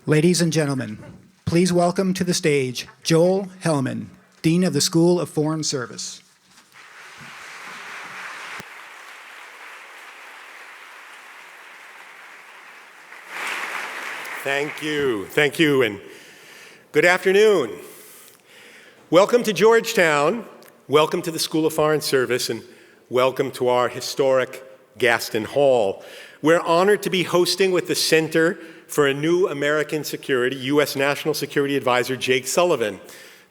Ladies and gentlemen, please welcome to the stage Joel Hellman, Dean of the School of Foreign Service. Thank you, and good afternoon. Welcome to Georgetown, welcome to the School of Foreign Service, and welcome to our historic Gaston Hall. We're honored to be hosting with the Center for a New American Security, U.S. National Security Advisor Jake Sullivan,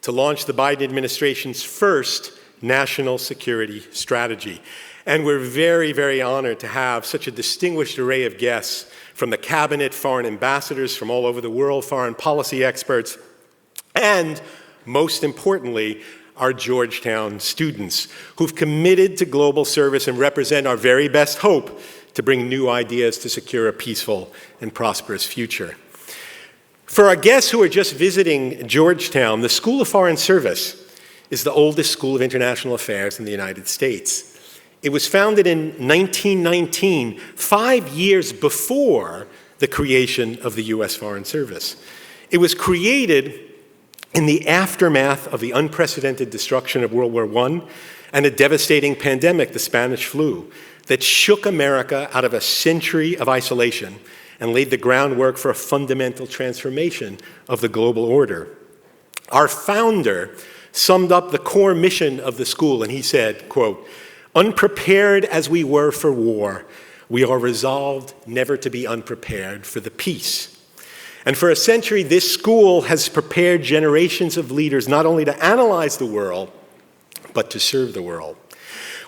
to launch the Biden administration's first national security strategy. And we're very, very honored to have such a distinguished array of guests from the cabinet, foreign ambassadors from all over the world, foreign policy experts, and most importantly, our Georgetown students who've committed to global service and represent our very best hope to bring new ideas to secure a peaceful and prosperous future. For our guests who are just visiting Georgetown, the School of Foreign Service is the oldest school of international affairs in the United States. It was founded in 1919, 5 years before the creation of the U.S. Foreign Service. It was created in the aftermath of the unprecedented destruction of World War I and a devastating pandemic, the Spanish flu, that shook America out of a century of isolation and laid the groundwork for a fundamental transformation of the global order. Our founder summed up the core mission of the school, and he said, quote, "Unprepared as we were for war, we are resolved never to be unprepared for the peace." And for a century, this school has prepared generations of leaders not only to analyze the world, but to serve the world.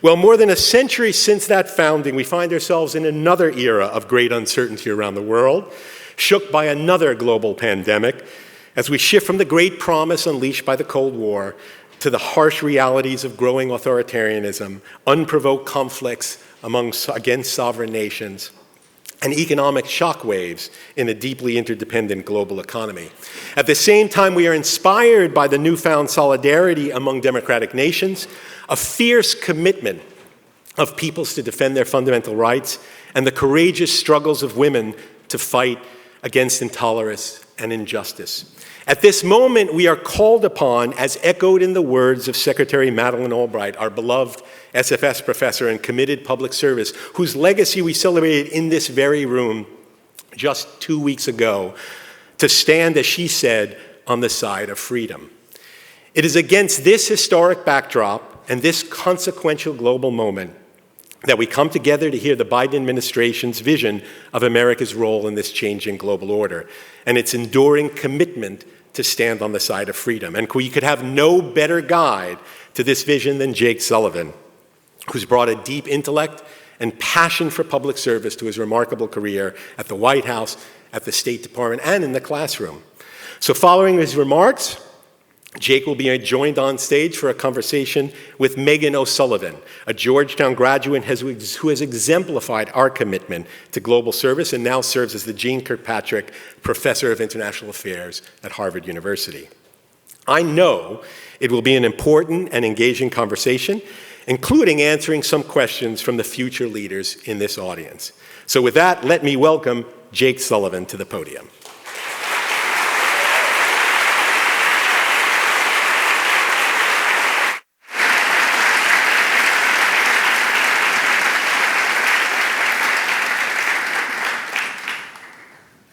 Well, more than a century since that founding, we find ourselves in another era of great uncertainty around the world, shook by another global pandemic, as we shift from the great promise unleashed by the Cold War to the harsh realities of growing authoritarianism, unprovoked conflicts against sovereign nations, and economic shockwaves in a deeply interdependent global economy. At the same time, we are inspired by the newfound solidarity among democratic nations, a fierce commitment of peoples to defend their fundamental rights, and the courageous struggles of women to fight against intolerance and injustice. At this moment, we are called upon, as echoed in the words of Secretary Madeleine Albright, our beloved SFS professor and committed public service, whose legacy we celebrated in this very room just 2 weeks ago, to stand, as she said, on the side of freedom. It is against this historic backdrop and this consequential global moment that we come together to hear the Biden administration's vision of America's role in this changing global order and its enduring commitment to stand on the side of freedom. And we could have no better guide to this vision than Jake Sullivan, who's brought a deep intellect and passion for public service to his remarkable career at the White House, at the State Department, and in the classroom. So following his remarks, Jake will be joined on stage for a conversation with Meghan Sullivan, a Georgetown graduate who has exemplified our commitment to global service and now serves as the Jeane Kirkpatrick Professor of International Affairs at Harvard University. I know it will be an important and engaging conversation, including answering some questions from the future leaders in this audience. So with that, let me welcome Jake Sullivan to the podium.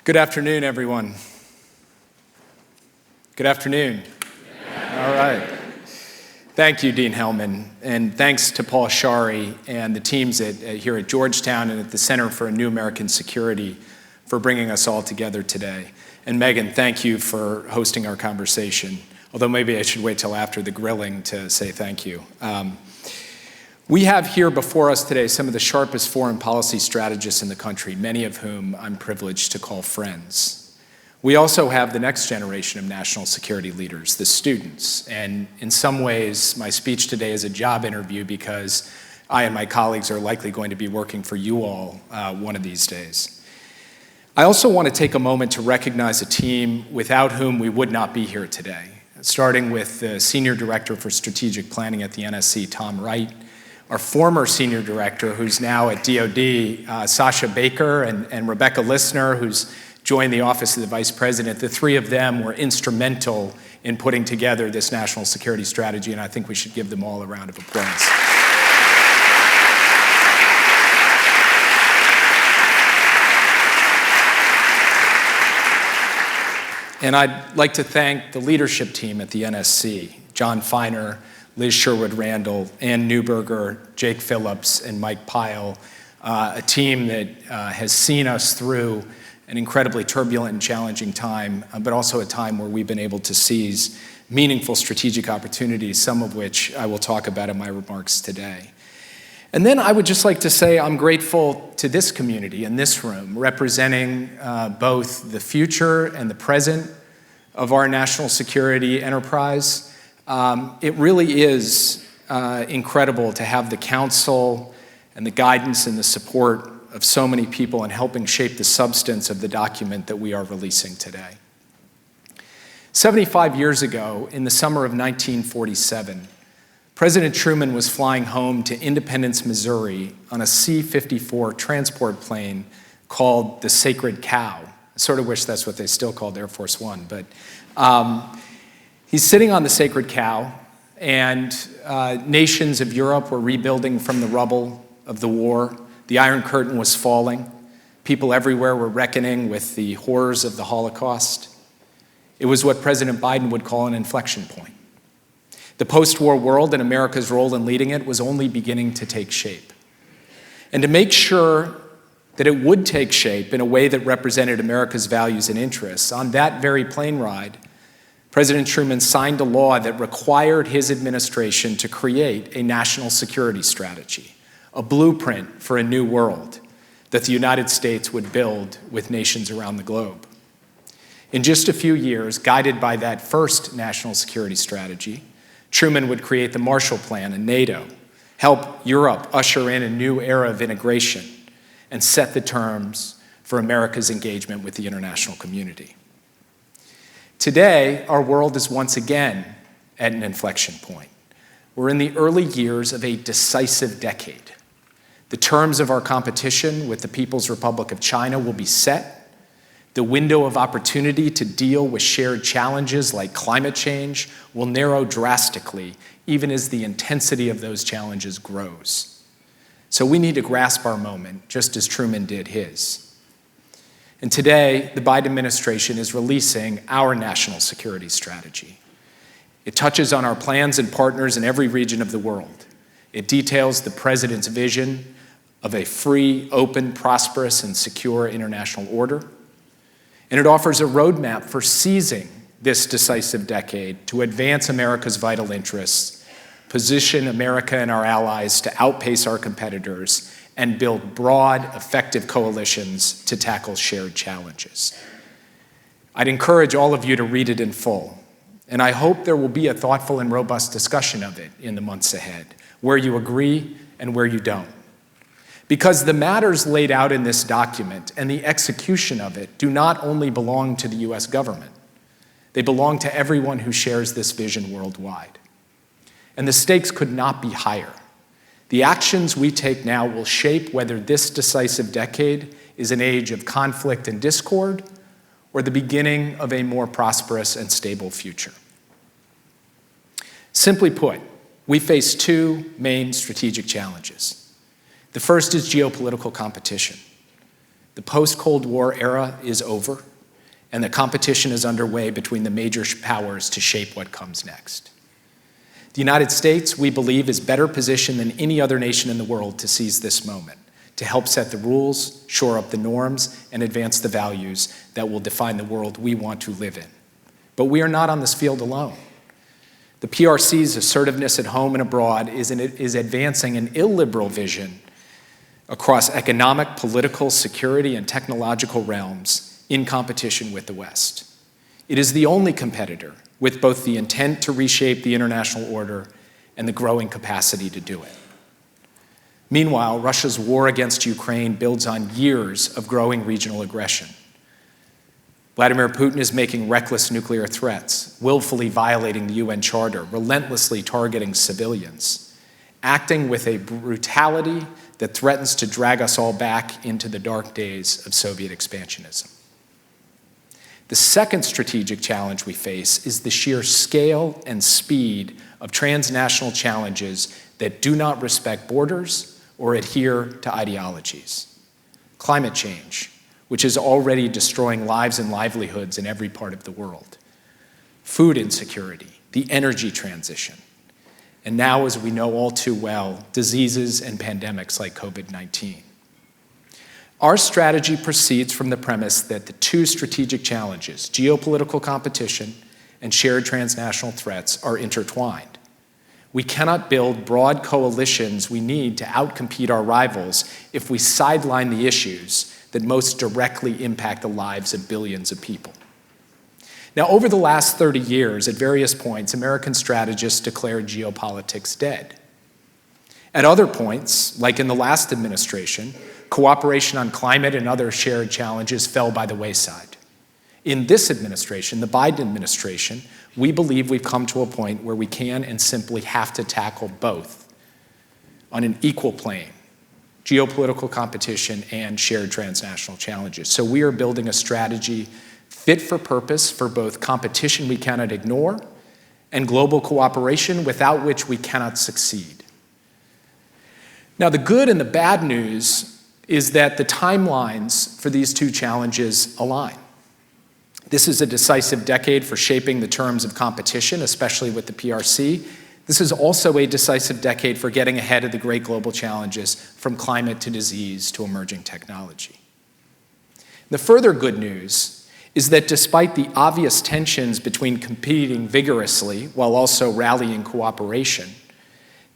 Good afternoon, everyone. Good afternoon. All right. Thank you, Dean Hellman, and thanks to Paul Scharre and the teams here at Georgetown and at the Center for a New American Security for bringing us all together today. And Meghan, thank you for hosting our conversation, although maybe I should wait till after the grilling to say thank you. We have here before us today some of the sharpest foreign policy strategists in the country, many of whom I'm privileged to call friends. We also have the next generation of national security leaders, the students. And in some ways, my speech today is a job interview because I and my colleagues are likely going to be working for you all one of these days. I also want to take a moment to recognize a team without whom we would not be here today, starting with the Senior Director for Strategic Planning at the NSC, Tom Wright, our former senior director, who's now at DOD, Sasha Baker, and Rebecca Lissner, who's joined the office of the vice president. The three of them were instrumental in putting together this national security strategy, and I think we should give them all a round of applause. And I'd like to thank the leadership team at the NSC, John Feiner, Liz Sherwood-Randall, Ann Neuberger, Jake Phillips, and Mike Pyle, a team that has seen us through an incredibly turbulent and challenging time, but also a time where we've been able to seize meaningful strategic opportunities, some of which I will talk about in my remarks today. And then I would just like to say I'm grateful to this community in this room, representing both the future and the present of our national security enterprise. It really is incredible to have the counsel and the guidance and the support of so many people in helping shape the substance of the document that we are releasing today. 75 years ago, in the summer of 1947, President Truman was flying home to Independence, Missouri on a C-54 transport plane called the Sacred Cow. I sort of wish that's what they still called Air Force One, but he's sitting on the Sacred Cow, and nations of Europe were rebuilding from the rubble of the war. The Iron Curtain was falling. People everywhere were reckoning with the horrors of the Holocaust. It was what President Biden would call an inflection point. The post-war world and America's role in leading it was only beginning to take shape. And to make sure that it would take shape in a way that represented America's values and interests, on that very plane ride, President Truman signed a law that required his administration to create a national security strategy, a blueprint for a new world that the United States would build with nations around the globe. In just a few years, guided by that first national security strategy, Truman would create the Marshall Plan and NATO, help Europe usher in a new era of integration, and set the terms for America's engagement with the international community. Today, our world is once again at an inflection point. We're in the early years of a decisive decade. The terms of our competition with the People's Republic of China will be set. The window of opportunity to deal with shared challenges like climate change will narrow drastically, even as the intensity of those challenges grows. So we need to grasp our moment, just as Truman did his. And today, the Biden administration is releasing our national security strategy. It touches on our plans and partners in every region of the world. It details the president's vision of a free, open, prosperous, and secure international order. And it offers a roadmap for seizing this decisive decade to advance America's vital interests, position America and our allies to outpace our competitors, and build broad, effective coalitions to tackle shared challenges. I'd encourage all of you to read it in full, and I hope there will be a thoughtful and robust discussion of it in the months ahead, where you agree and where you don't. Because the matters laid out in this document and the execution of it do not only belong to the US government, they belong to everyone who shares this vision worldwide. And the stakes could not be higher. The actions we take now will shape whether this decisive decade is an age of conflict and discord or the beginning of a more prosperous and stable future. Simply put, we face two main strategic challenges. The first is geopolitical competition. The post-Cold War era is over, and the competition is underway between the major powers to shape what comes next. The United States, we believe, is better positioned than any other nation in the world to seize this moment, to help set the rules, shore up the norms, and advance the values that will define the world we want to live in. But we are not on this field alone. The PRC's assertiveness at home and abroad is advancing an illiberal vision across economic, political, security, and technological realms in competition with the West. It is the only competitor with both the intent to reshape the international order and the growing capacity to do it. Meanwhile, Russia's war against Ukraine builds on years of growing regional aggression. Vladimir Putin is making reckless nuclear threats, willfully violating the UN Charter, relentlessly targeting civilians, acting with a brutality that threatens to drag us all back into the dark days of Soviet expansionism. The second strategic challenge we face is the sheer scale and speed of transnational challenges that do not respect borders or adhere to ideologies. Climate change, which is already destroying lives and livelihoods in every part of the world. Food insecurity, the energy transition, and now, as we know all too well, diseases and pandemics like COVID-19. Our strategy proceeds from the premise that the two strategic challenges, geopolitical competition and shared transnational threats, are intertwined. We cannot build broad coalitions we need to outcompete our rivals if we sideline the issues that most directly impact the lives of billions of people. Now, over the last 30 years, at various points, American strategists declared geopolitics dead. At other points, like in the last administration, cooperation on climate and other shared challenges fell by the wayside. In this administration, the Biden administration, we believe we've come to a point where we can and simply have to tackle both on an equal plane, geopolitical competition and shared transnational challenges. So we are building a strategy fit for purpose for both competition we cannot ignore and global cooperation without which we cannot succeed. Now, the good and the bad news is that the timelines for these two challenges align. This is a decisive decade for shaping the terms of competition, especially with the PRC. This is also a decisive decade for getting ahead of the great global challenges, from climate to disease to emerging technology. The further good news is that despite the obvious tensions between competing vigorously while also rallying cooperation,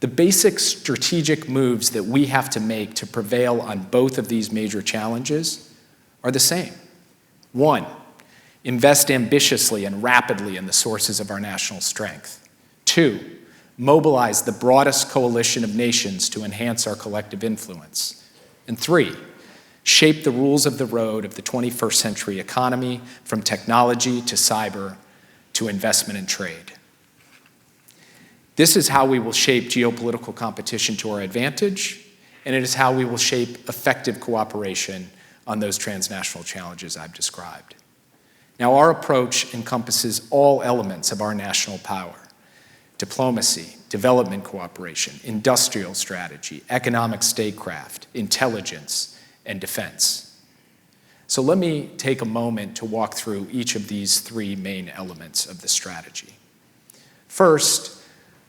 the basic strategic moves that we have to make to prevail on both of these major challenges are the same. One, invest ambitiously and rapidly in the sources of our national strength. Two, mobilize the broadest coalition of nations to enhance our collective influence. And three, shape the rules of the road of the 21st century economy, from technology to cyber to investment and trade. This is how we will shape geopolitical competition to our advantage, and it is how we will shape effective cooperation on those transnational challenges I've described. Now, our approach encompasses all elements of our national power: diplomacy, development cooperation, industrial strategy, economic statecraft, intelligence, and defense. So let me take a moment to walk through each of these three main elements of the strategy. First,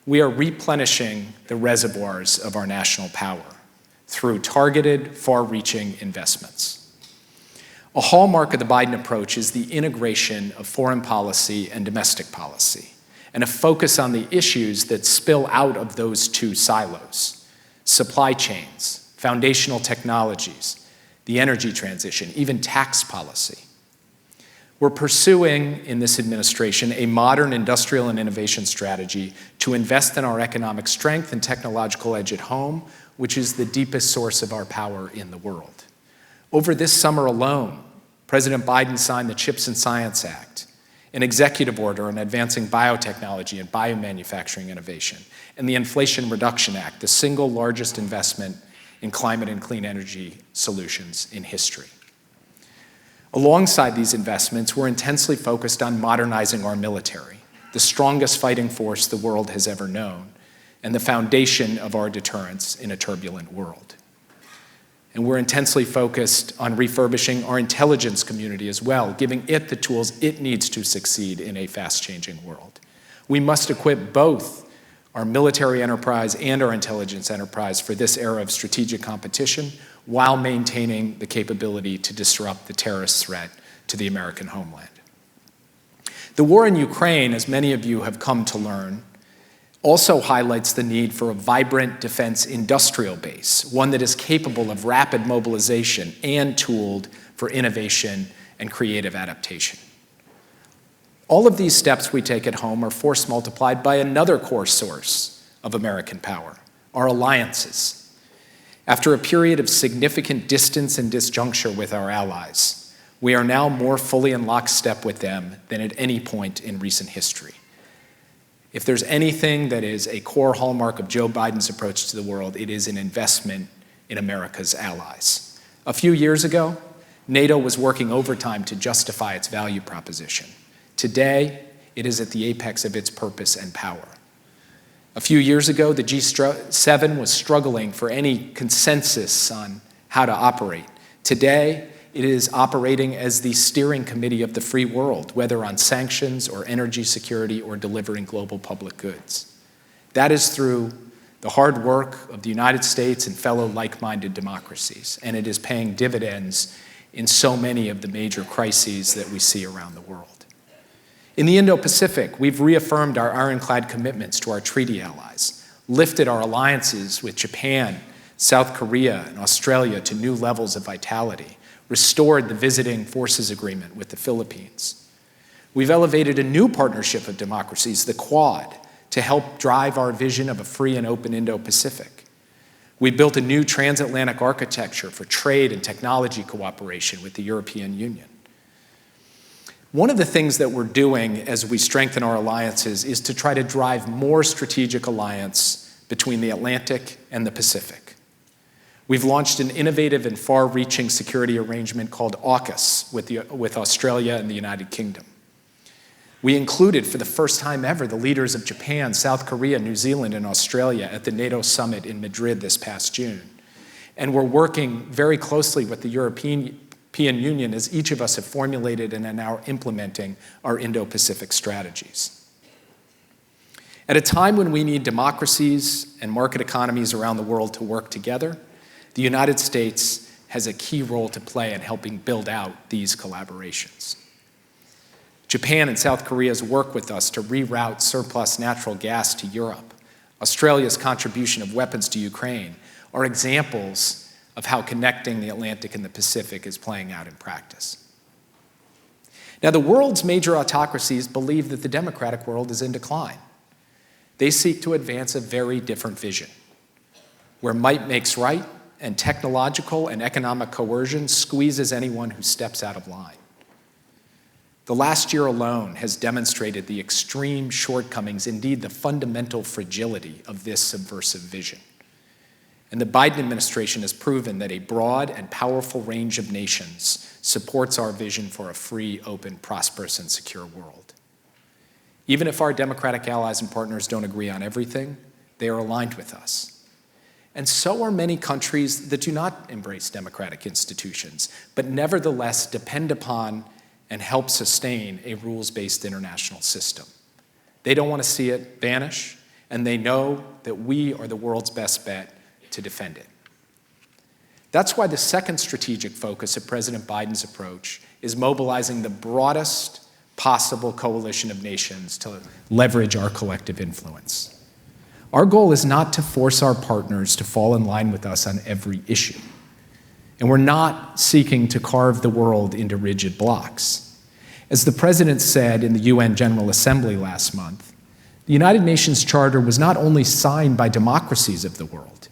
we are replenishing the reservoirs of our national power through targeted, far-reaching investments. A hallmark of the Biden approach is the integration of foreign policy and domestic policy, and a focus on the issues that spill out of those two silos: supply chains, foundational technologies, the energy transition, even tax policy. We're pursuing, in this administration, a modern industrial and innovation strategy to invest in our economic strength and technological edge at home, which is the deepest source of our power in the world. Over this summer alone, President Biden signed the CHIPS and Science Act, an executive order on advancing biotechnology and biomanufacturing innovation, and the Inflation Reduction Act, the single largest investment in climate and clean energy solutions in history. Alongside these investments, we're intensely focused on modernizing our military, the strongest fighting force the world has ever known, and the foundation of our deterrence in a turbulent world. And we're intensely focused on refurbishing our intelligence community as well, giving it the tools it needs to succeed in a fast-changing world. We must equip both our military enterprise and our intelligence enterprise for this era of strategic competition, while maintaining the capability to disrupt the terrorist threat to the American homeland. The war in Ukraine, as many of you have come to learn, also highlights the need for a vibrant defense industrial base, one that is capable of rapid mobilization and tooled for innovation and creative adaptation. All of these steps we take at home are force multiplied by another core source of American power: our alliances. After a period of significant distance and disjuncture with our allies, we are now more fully in lockstep with them than at any point in recent history. If there's anything that is a core hallmark of Joe Biden's approach to the world, it is an investment in America's allies. A few years ago, NATO was working overtime to justify its value proposition. Today, it is at the apex of its purpose and power. A few years ago, the G7 was struggling for any consensus on how to operate. Today, it is operating as the steering committee of the free world, whether on sanctions or energy security or delivering global public goods. That is through the hard work of the United States and fellow like-minded democracies, and it is paying dividends in so many of the major crises that we see around the world. In the Indo-Pacific, we've reaffirmed our ironclad commitments to our treaty allies, lifted our alliances with Japan, South Korea, and Australia to new levels of vitality, restored the visiting forces agreement with the Philippines. We've elevated a new partnership of democracies, the Quad, to help drive our vision of a free and open Indo-Pacific. We built a new transatlantic architecture for trade and technology cooperation with the European Union. One of the things that we're doing as we strengthen our alliances is to try to drive more strategic alliance between the Atlantic and the Pacific. We've launched an innovative and far-reaching security arrangement called AUKUS with Australia and the United Kingdom. We included, for the first time ever, the leaders of Japan, South Korea, New Zealand, and Australia at the NATO summit in Madrid this past June. And we're working very closely with the European Union as each of us have formulated and are now implementing our Indo-Pacific strategies. At a time when we need democracies and market economies around the world to work together, the United States has a key role to play in helping build out these collaborations. Japan and South Korea's work with us to reroute surplus natural gas to Europe, Australia's contribution of weapons to Ukraine, are examples of how connecting the Atlantic and the Pacific is playing out in practice. Now, the world's major autocracies believe that the democratic world is in decline. They seek to advance a very different vision, where might makes right and technological and economic coercion squeezes anyone who steps out of line. The last year alone has demonstrated the extreme shortcomings, indeed the fundamental fragility of this subversive vision. And the Biden administration has proven that a broad and powerful range of nations supports our vision for a free, open, prosperous, and secure world. Even if our democratic allies and partners don't agree on everything, they are aligned with us. And so are many countries that do not embrace democratic institutions, but nevertheless depend upon and help sustain a rules-based international system. They don't want to see it vanish, and they know that we are the world's best bet to defend it. That's why the second strategic focus of President Biden's approach is mobilizing the broadest possible coalition of nations to leverage our collective influence. Our goal is not to force our partners to fall in line with us on every issue. And we're not seeking to carve the world into rigid blocks. As the President said in the UN General Assembly last month, the United Nations Charter was not only signed by democracies of the world,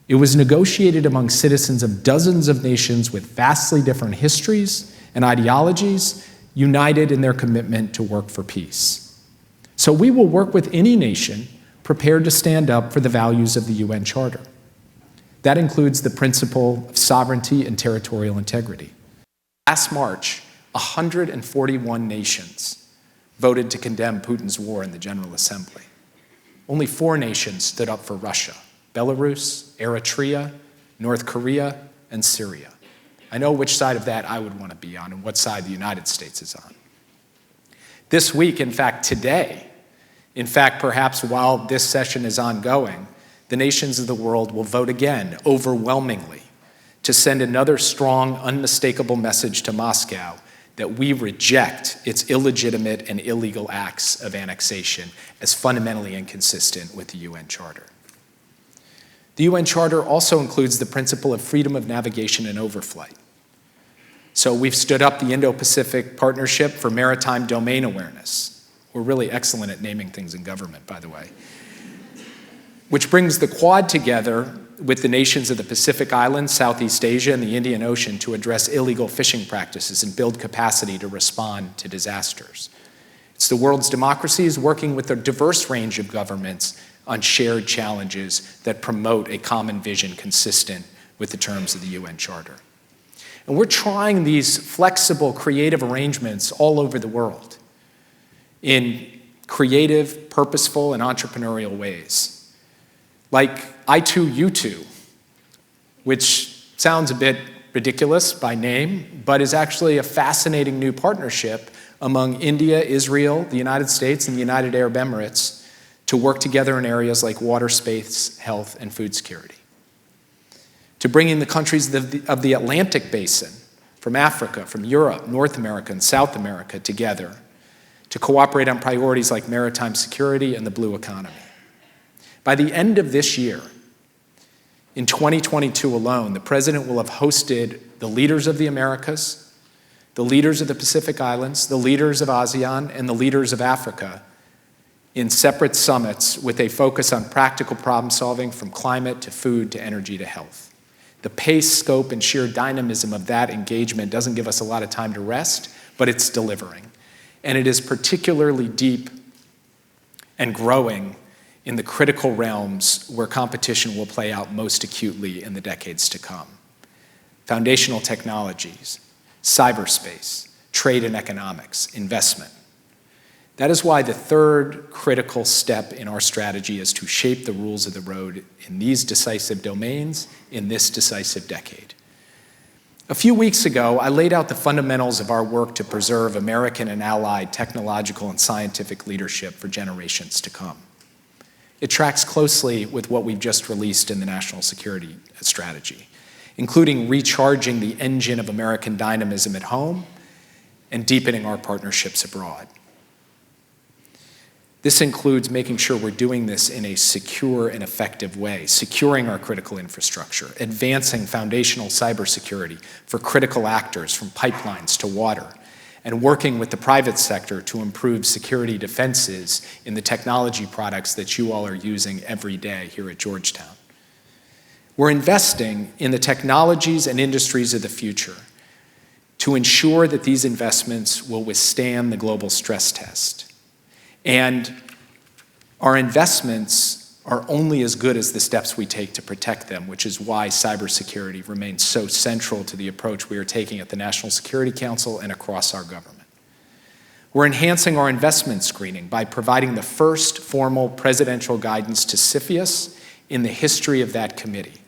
it was negotiated among citizens of dozens of nations with vastly different histories and ideologies, united in their commitment to work for peace. So we will work with any nation prepared to stand up for the values of the UN Charter. That includes the principle of sovereignty and territorial integrity. Last March, 141 nations voted to condemn Putin's war in the General Assembly. Only 4 nations stood up for Russia: Belarus, Eritrea, North Korea, and Syria. I know which side of that I would want to be on and what side the United States is on. This week, in fact, today, perhaps while this session is ongoing, the nations of the world will vote again, overwhelmingly, to send another strong, unmistakable message to Moscow that we reject its illegitimate and illegal acts of annexation as fundamentally inconsistent with the UN Charter. The UN Charter also includes the principle of freedom of navigation and overflight. So we've stood up the Indo-Pacific Partnership for Maritime Domain Awareness. We're really excellent at naming things in government, by the way, which brings the Quad together with the nations of the Pacific Islands, Southeast Asia, and the Indian Ocean to address illegal fishing practices and build capacity to respond to disasters. It's the world's democracies working with a diverse range of governments on shared challenges that promote a common vision consistent with the terms of the UN Charter. And we're trying these flexible, creative arrangements all over the world in creative, purposeful, and entrepreneurial ways. Like I too, you too, which sounds a bit ridiculous by name, but is actually a fascinating new partnership among India, Israel, the United States, and the United Arab Emirates to work together in areas like water, space, health, and food security. To bringing the countries of the Atlantic Basin, from Africa, from Europe, North America, and South America together to cooperate on priorities like maritime security and the blue economy. By the end of this year, in 2022 alone, the President will have hosted the leaders of the Americas, the leaders of the Pacific Islands, the leaders of ASEAN, and the leaders of Africa in separate summits with a focus on practical problem solving from climate to food to energy to health. The pace, scope, and sheer dynamism of that engagement doesn't give us a lot of time to rest, but it's delivering. And it is particularly deep and growing in the critical realms where competition will play out most acutely in the decades to come. Foundational technologies, cyberspace, trade and economics, investment. That is why the third critical step in our strategy is to shape the rules of the road in these decisive domains in this decisive decade. A few weeks ago, I laid out the fundamentals of our work to preserve American and allied technological and scientific leadership for generations to come. It tracks closely with what we've just released in the National Security Strategy, including recharging the engine of American dynamism at home and deepening our partnerships abroad. This includes making sure we're doing this in a secure and effective way, securing our critical infrastructure, advancing foundational cybersecurity for critical actors from pipelines to water, and working with the private sector to improve security defenses in the technology products that you all are using every day here at Georgetown. We're investing in the technologies and industries of the future to ensure that these investments will withstand the global stress test. And our investments are only as good as the steps we take to protect them, which is why cybersecurity remains so central to the approach we are taking at the National Security Council and across our government. We're enhancing our investment screening by providing the first formal presidential guidance to CFIUS in the history of that committee.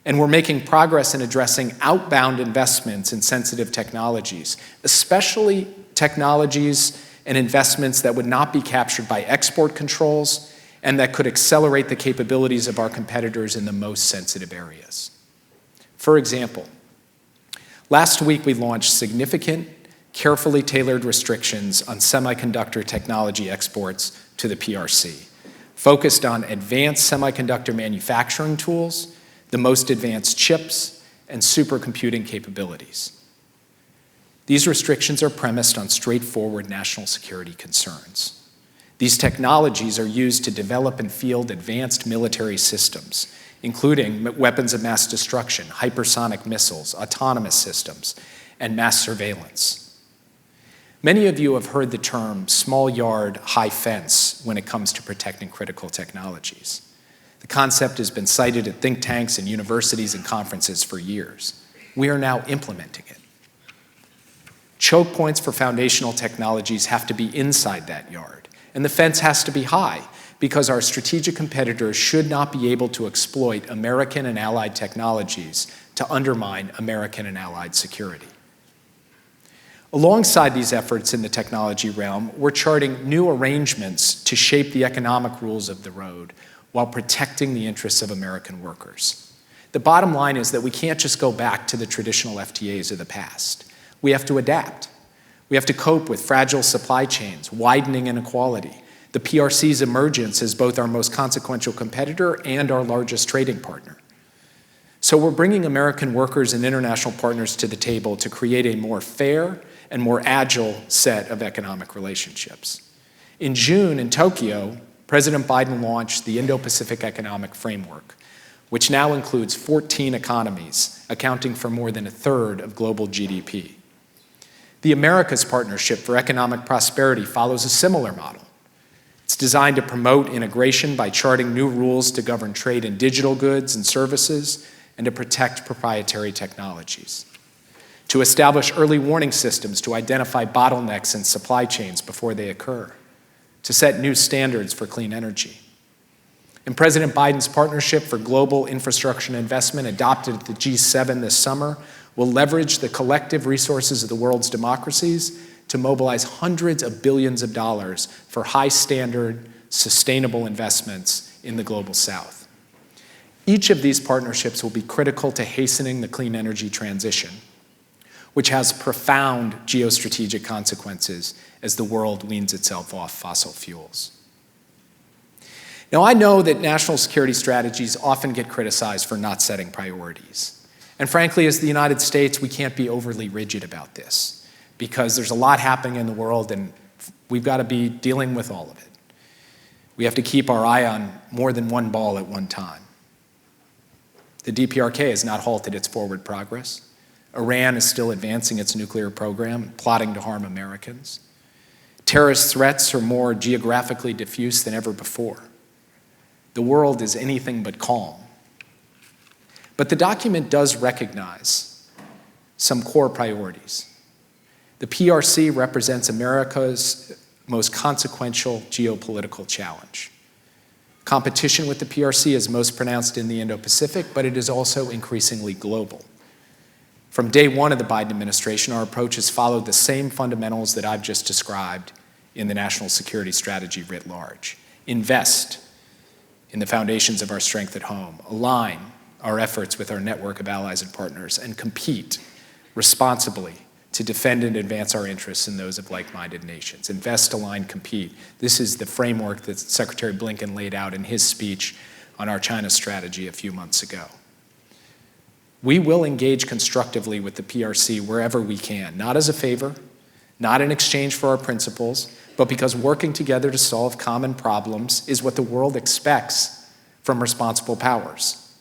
And we're making progress in addressing outbound investments in sensitive technologies, especially technologies and investments that would not be captured by export controls and that could accelerate the capabilities of our competitors in the most sensitive areas. For example, last week we launched significant, carefully tailored restrictions on semiconductor technology exports to the PRC, focused on advanced semiconductor manufacturing tools, the most advanced chips, and supercomputing capabilities. These restrictions are premised on straightforward national security concerns. These technologies are used to develop and field advanced military systems, including weapons of mass destruction, hypersonic missiles, autonomous systems, and mass surveillance. Many of you have heard the term small yard, high fence when it comes to protecting critical technologies. The concept has been cited at think tanks and universities and conferences for years. We are now implementing it. Choke points for foundational technologies have to be inside that yard, and the fence has to be high because our strategic competitors should not be able to exploit American and allied technologies to undermine American and allied security. Alongside these efforts in the technology realm, we're charting new arrangements to shape the economic rules of the road while protecting the interests of American workers. The bottom line is that we can't just go back to the traditional FTAs of the past. We have to adapt. We have to cope with fragile supply chains, widening inequality, the PRC's emergence as both our most consequential competitor and our largest trading partner. So we're bringing American workers and international partners to the table to create a more fair and more agile set of economic relationships. In June in Tokyo, President Biden launched the Indo-Pacific Economic Framework, which now includes 14 economies, accounting for more than a third of global GDP. The Americas Partnership for Economic Prosperity follows a similar model. It's designed to promote integration by charting new rules to govern trade in digital goods and services and to protect proprietary technologies. to establish early warning systems to identify bottlenecks in supply chains before they occur, to set new standards for clean energy. And President Biden's Partnership for Global Infrastructure and Investment, adopted at the G7 this summer, will leverage the collective resources of the world's democracies to mobilize hundreds of billions of dollars for high-standard, sustainable investments in the global South. Each of these partnerships will be critical to hastening the clean energy transition, which has profound geostrategic consequences as the world weans itself off fossil fuels. Now, I know that national security strategies often get criticized for not setting priorities. And frankly, as the United States, we can't be overly rigid about this because there's a lot happening in the world and we've got to be dealing with all of it. We have to keep our eye on more than one ball at one time. The DPRK has not halted its forward progress. Iran is still advancing its nuclear program, plotting to harm Americans. Terrorist threats are more geographically diffuse than ever before. The world is anything but calm. But the document does recognize some core priorities. The PRC represents America's most consequential geopolitical challenge. Competition with the PRC is most pronounced in the Indo-Pacific, but it is also increasingly global. From day one of the Biden administration, our approach has followed the same fundamentals that I've just described in the national security strategy writ large. Invest in the foundations of our strength at home, align our efforts with our network of allies and partners, and compete responsibly to defend and advance our interests and those of like-minded nations. Invest, align, compete. This is the framework that Secretary Blinken laid out in his speech on our China strategy a few months ago. We will engage constructively with the PRC wherever we can, not as a favor, not in exchange for our principles, but because working together to solve common problems is what the world expects from responsible powers,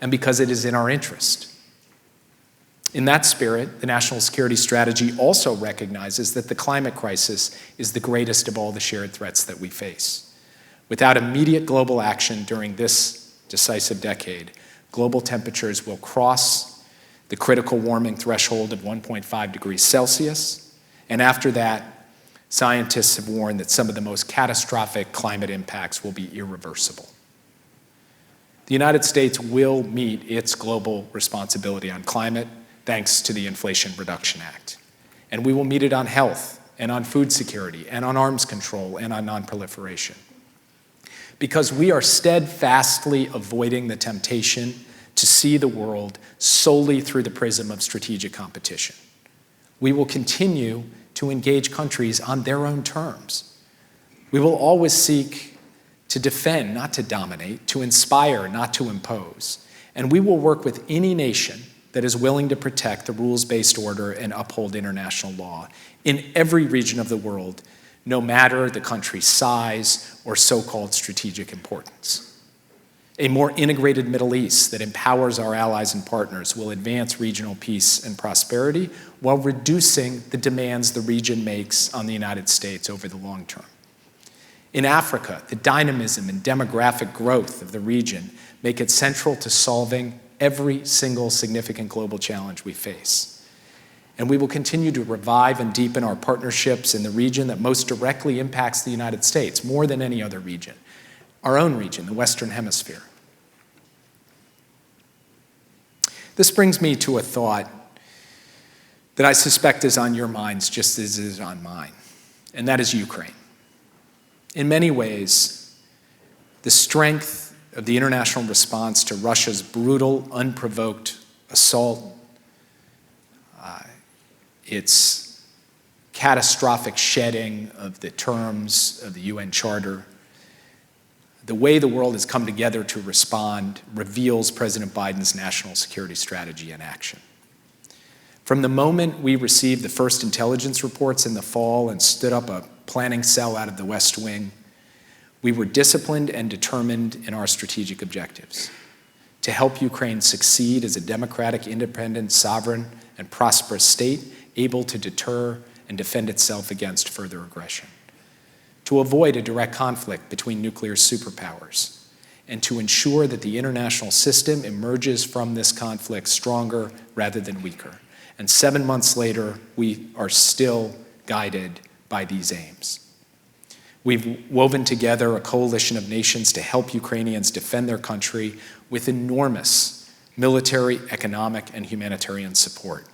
and because it is in our interest. In that spirit, the national security strategy also recognizes that the climate crisis is the greatest of all the shared threats that we face. Without immediate global action during this decisive decade, global temperatures will cross the critical warming threshold of 1.5 degrees Celsius, and after that, scientists have warned that some of the most catastrophic climate impacts will be irreversible. The United States will meet its global responsibility on climate thanks to the Inflation Reduction Act. And we will meet it on health and on food security and on arms control and on nonproliferation. Because we are steadfastly avoiding the temptation to see the world solely through the prism of strategic competition. We will continue to engage countries on their own terms. We will always seek to defend, not to dominate, to inspire, not to impose. And we will work with any nation that is willing to protect the rules-based order and uphold international law in every region of the world, no matter the country's size or so-called strategic importance. A more integrated Middle East that empowers our allies and partners will advance regional peace and prosperity while reducing the demands the region makes on the United States over the long term. In Africa, the dynamism and demographic growth of the region make it central to solving every single significant global challenge we face. And we will continue to revive and deepen our partnerships in the region that most directly impacts the United States more than any other region, our own region, the Western Hemisphere. This brings me to a thought that I suspect is on your minds just as it is on mine, and that is Ukraine. In many ways, the strength of the international response to Russia's brutal, unprovoked assault, its catastrophic shedding of the terms of the UN Charter, the way the world has come together to respond reveals President Biden's national security strategy in action. From the moment we received the first intelligence reports in the fall and stood up a planning cell out of the West Wing, we were disciplined and determined in our strategic objectives to help Ukraine succeed as a democratic, independent, sovereign, and prosperous state able to deter and defend itself against further aggression, to avoid a direct conflict between nuclear superpowers, and to ensure that the international system emerges from this conflict stronger rather than weaker, And 7 months later, we are still guided by these aims. We've woven together a coalition of nations to help Ukrainians defend their country with enormous military, economic, and humanitarian support.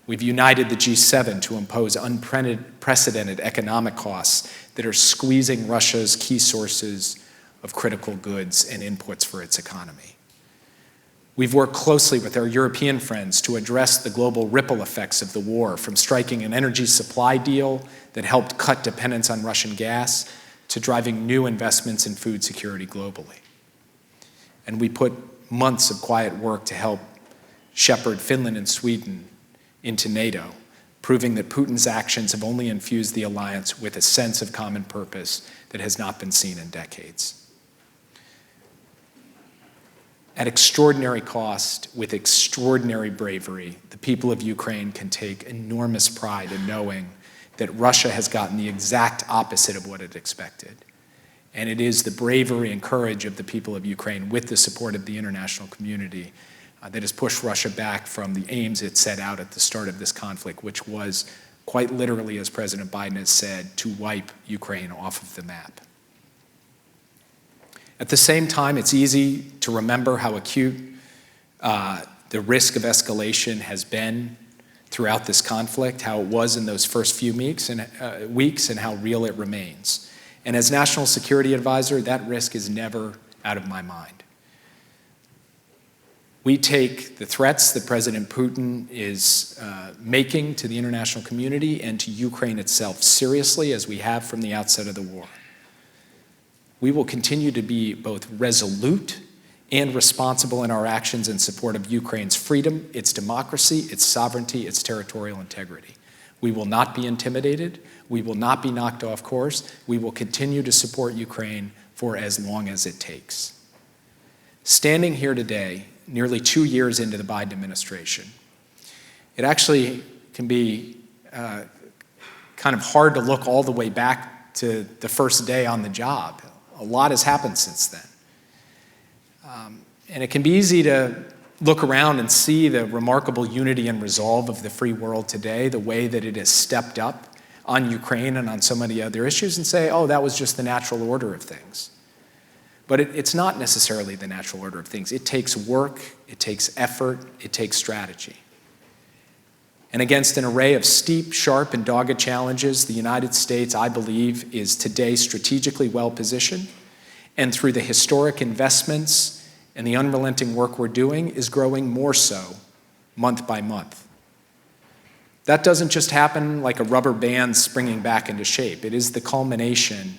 We've united the G7 to impose unprecedented economic costs that are squeezing Russia's key sources of critical goods and inputs for its economy. We've worked closely with our European friends to address the global ripple effects of the war, from striking an energy supply deal that helped cut dependence on Russian gas to driving new investments in food security globally. And we put months of quiet work to help shepherd Finland and Sweden into NATO, proving that Putin's actions have only infused the alliance with a sense of common purpose that has not been seen in decades. At extraordinary cost, with extraordinary bravery, the people of Ukraine can take enormous pride in knowing that Russia has gotten the exact opposite of what it expected. And it is the bravery and courage of the people of Ukraine, with the support of the international community, that has pushed Russia back from the aims it set out at the start of this conflict, which was, quite literally, as President Biden has said, to wipe Ukraine off of the map. At the same time, it's easy to remember how acute the risk of escalation has been throughout this conflict, how it was in those first few weeks, and how real it remains. And as National Security Advisor, that risk is never out of my mind. We take the threats that President Putin is making to the international community and to Ukraine itself seriously, as we have from the outset of the war. We will continue to be both resolute and responsible in our actions in support of Ukraine's freedom, its democracy, its sovereignty, its territorial integrity. We will not be intimidated. We will not be knocked off course. We will continue to support Ukraine for as long as it takes. Standing here today, nearly 2 years into the Biden administration, it actually can be kind of hard to look all the way back to the first day on the job. A lot has happened since then. And it can be easy to look around and see the remarkable unity and resolve of the free world today, the way that it has stepped up on Ukraine and on so many other issues, and say, oh, that was just the natural order of things. But it's not necessarily the natural order of things. It takes work, it takes effort, it takes strategy. And against an array of steep, sharp, and dogged challenges, the United States, I believe, is today strategically well-positioned, and through the historic investments and the unrelenting work we're doing, is growing more so month by month. That doesn't just happen like a rubber band springing back into shape. It is the culmination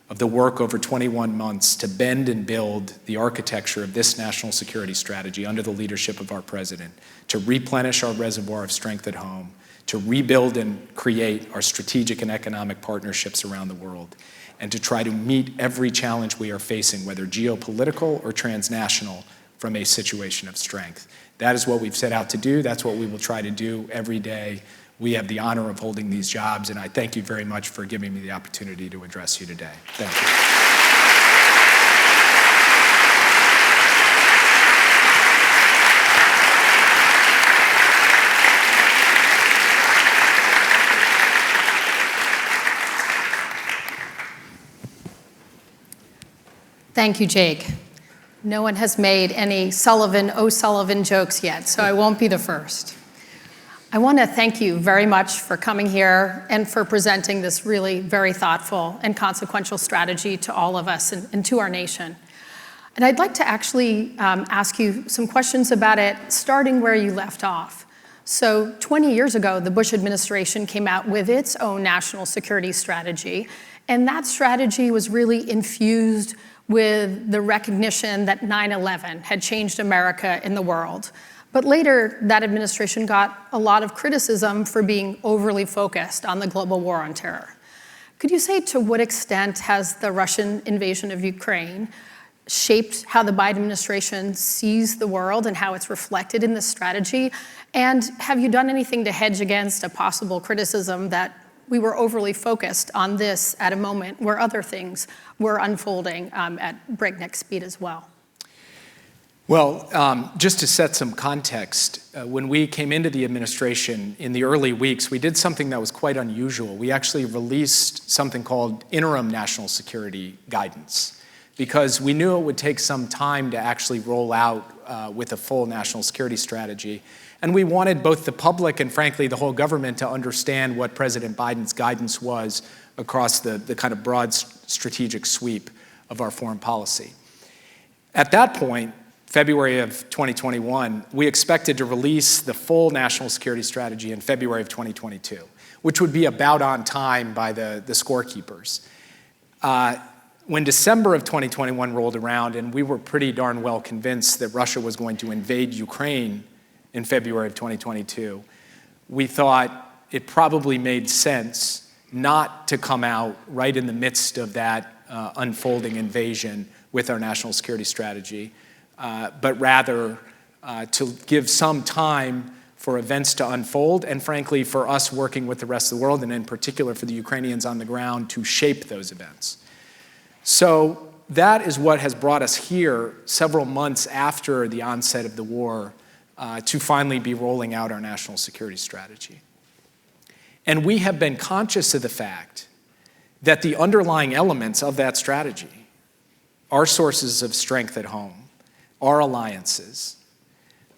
of the work over 21 months to bend and build the architecture of this national security strategy under the leadership of our president, to replenish our reservoir of strength at home, to rebuild and create our strategic and economic partnerships around the world, and to try to meet every challenge we are facing, whether geopolitical or transnational, from a situation of strength. That is what we've set out to do. That's what we will try to do every day. We have the honor of holding these jobs, and I thank you very much for giving me the opportunity to address you today. Thank you. Thank you, Jake. No one has made any Sullivan jokes yet, so I won't be the first. I want to thank you very much for coming here and for presenting this really very thoughtful and consequential strategy to all of us and to our nation. And I'd like to actually ask you some questions about it, starting where you left off. So 20 years ago, the Bush administration came out with its own national security strategy, and that strategy was really infused with the recognition that 9/11 had changed America and the world. But later, that administration got a lot of criticism for being overly focused on the global war on terror. Could you say to what extent has the Russian invasion of Ukraine shaped how the Biden administration sees the world and how it's reflected in this strategy? And have you done anything to hedge against a possible criticism that we were overly focused on this at a moment where other things were unfolding at breakneck speed as well? Well, just to set some context, when we came into the administration in the early weeks, we did something that was quite unusual. We actually released something called Interim National Security Guidance, because we knew it would take some time to actually roll out with a full national security strategy. And we wanted both the public and, frankly, the whole government to understand what President Biden's guidance was across the kind of broad strategic sweep of our foreign policy. At that point, February of 2021, we expected to release the full national security strategy in February of 2022, which would be about on time by the scorekeepers. When December of 2021 rolled around, and we were pretty darn well convinced that Russia was going to invade Ukraine in February of 2022, we thought it probably made sense not to come out right in the midst of that unfolding invasion with our national security strategy, but rather to give some time for events to unfold, and frankly, for us working with the rest of the world, and in particular for the Ukrainians on the ground, to shape those events. So that is what has brought us here several months after the onset of the war to finally be rolling out our national security strategy. And we have been conscious of the fact that the underlying elements of that strategy, our sources of strength at home, our alliances,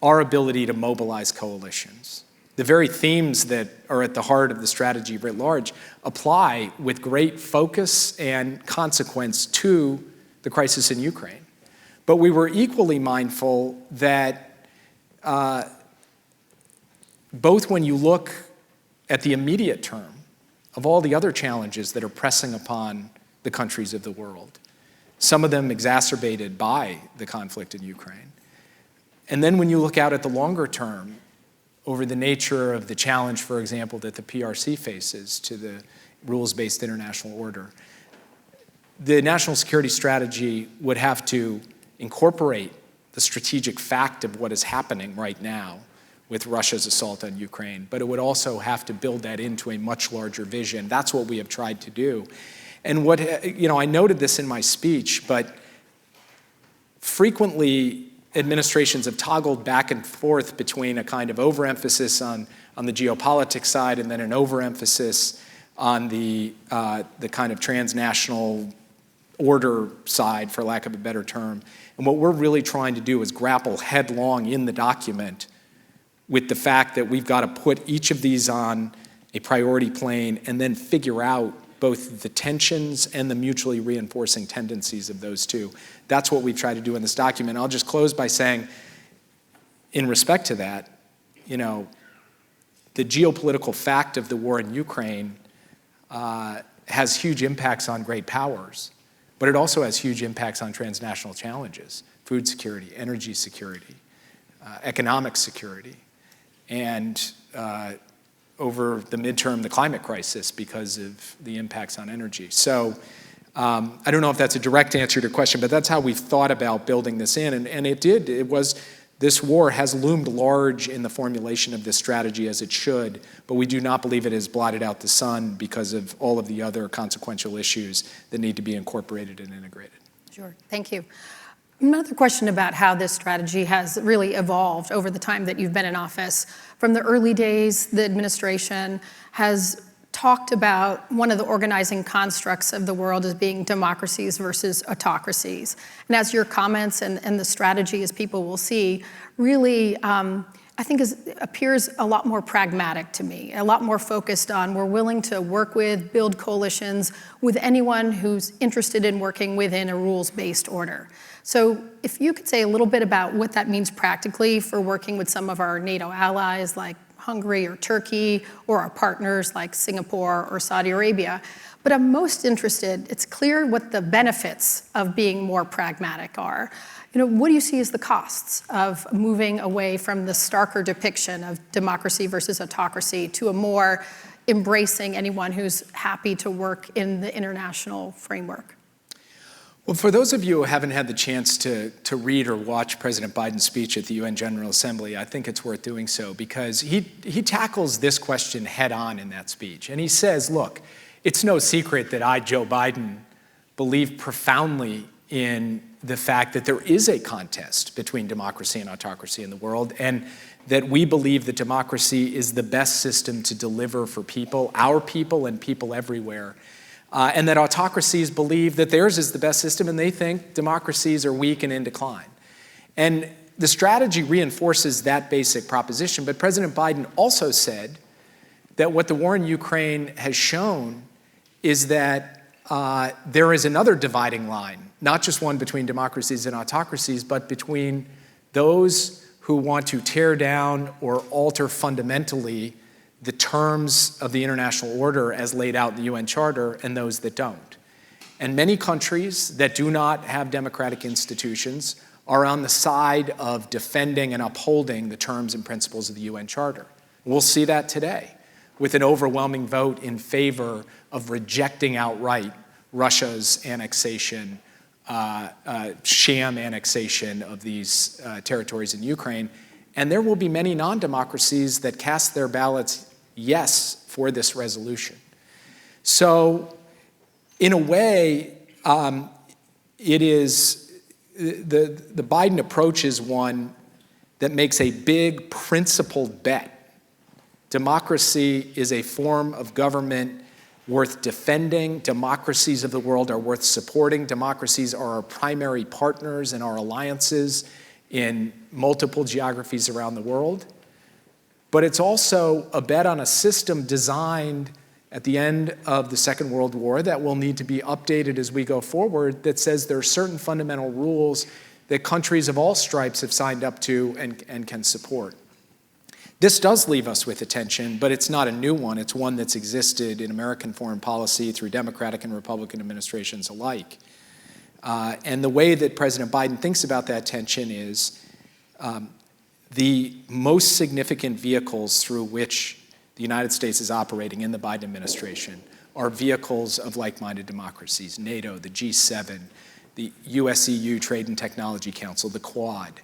our ability to mobilize coalitions, the very themes that are at the heart of the strategy writ large, apply with great focus and consequence to the crisis in Ukraine. But we were equally mindful that both when you look at the immediate term of all the other challenges that are pressing upon the countries of the world, some of them exacerbated by the conflict in Ukraine. And then when you look out at the longer term over the nature of the challenge, for example, that the PRC faces to the rules-based international order, the national security strategy would have to incorporate the strategic fact of what is happening right now with Russia's assault on Ukraine, but it would also have to build that into a much larger vision. That's what we have tried to do. And what, I noted this in my speech, but frequently administrations have toggled back and forth between a kind of overemphasis on the geopolitics side and then an overemphasis on the kind of transnational order side, for lack of a better term. And what we're really trying to do is grapple headlong in the document with the fact that we've got to put each of these on a priority plane and then figure out both the tensions and the mutually reinforcing tendencies of those two. That's what we try to do in this document. I'll just close by saying, in respect to that, the geopolitical fact of the war in Ukraine has huge impacts on great powers, but it also has huge impacts on transnational challenges: food security, energy security, economic security, and over the midterm, the climate crisis because of the impacts on energy. So I don't know if that's a direct answer to your question, but that's how we've thought about building this in. And this war has loomed large in the formulation of this strategy, as it should, but we do not believe it has blotted out the sun because of all of the other consequential issues that need to be incorporated and integrated. Sure, thank you. Another question about how this strategy has really evolved over the time that you've been in office. From the early days, the administration has talked about one of the organizing constructs of the world as being democracies versus autocracies. And as your comments and the strategy, as people will see, really, I think appears a lot more pragmatic to me, a lot more focused on we're willing to work with, build coalitions with anyone who's interested in working within a rules-based order. So if you could say a little bit about what that means practically for working with some of our NATO allies like Hungary or Turkey, or our partners like Singapore or Saudi Arabia. But I'm most interested, it's clear what the benefits of being more pragmatic are. What do you see as the costs of moving away from the starker depiction of democracy versus autocracy to a more embracing anyone who's happy to work in the international framework? Well, for those of you who haven't had the chance to read or watch President Biden's speech at the UN General Assembly, I think it's worth doing so because he tackles this question head on in that speech. And he says, look, it's no secret that I, Joe Biden, believe profoundly in the fact that there is a contest between democracy and autocracy in the world, and that we believe that democracy is the best system to deliver for people, our people and people everywhere, and that autocracies believe that theirs is the best system, and they think democracies are weak and in decline. And the strategy reinforces that basic proposition, but President Biden also said that what the war in Ukraine has shown is that there is another dividing line, not just one between democracies and autocracies, but between those who want to tear down or alter fundamentally the terms of the international order as laid out in the UN Charter and those that don't. And many countries that do not have democratic institutions are on the side of defending and upholding the terms and principles of the UN Charter. We'll see that today with an overwhelming vote in favor of rejecting outright Russia's annexation, sham annexation of these territories in Ukraine. And there will be many non-democracies that cast their ballots yes for this resolution. So in a way, it is the Biden approach is one that makes a big principled bet. Democracy is a form of government worth defending. Democracies of the world are worth supporting. Democracies are our primary partners in our alliances in multiple geographies around the world. But it's also a bet on a system designed at the end of the Second World War that will need to be updated as we go forward, that says there are certain fundamental rules that countries of all stripes have signed up to and can support. This does leave us with a tension, but it's not a new one. It's one that's existed in American foreign policy through Democratic and Republican administrations alike. And the way that President Biden thinks about that tension is the most significant vehicles through which the United States is operating in the Biden administration are vehicles of like-minded democracies: NATO, the G7, the US-EU Trade and Technology Council, the Quad,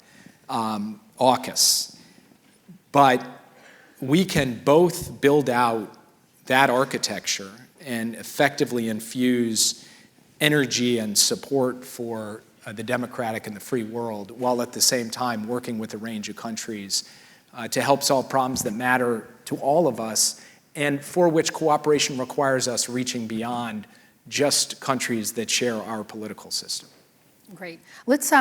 AUKUS. But we can both build out that architecture and effectively infuse energy and support for the democratic and the free world, while at the same time working with a range of countries to help solve problems that matter to all of us, and for which cooperation requires us reaching beyond just countries that share our political system. Great. Let's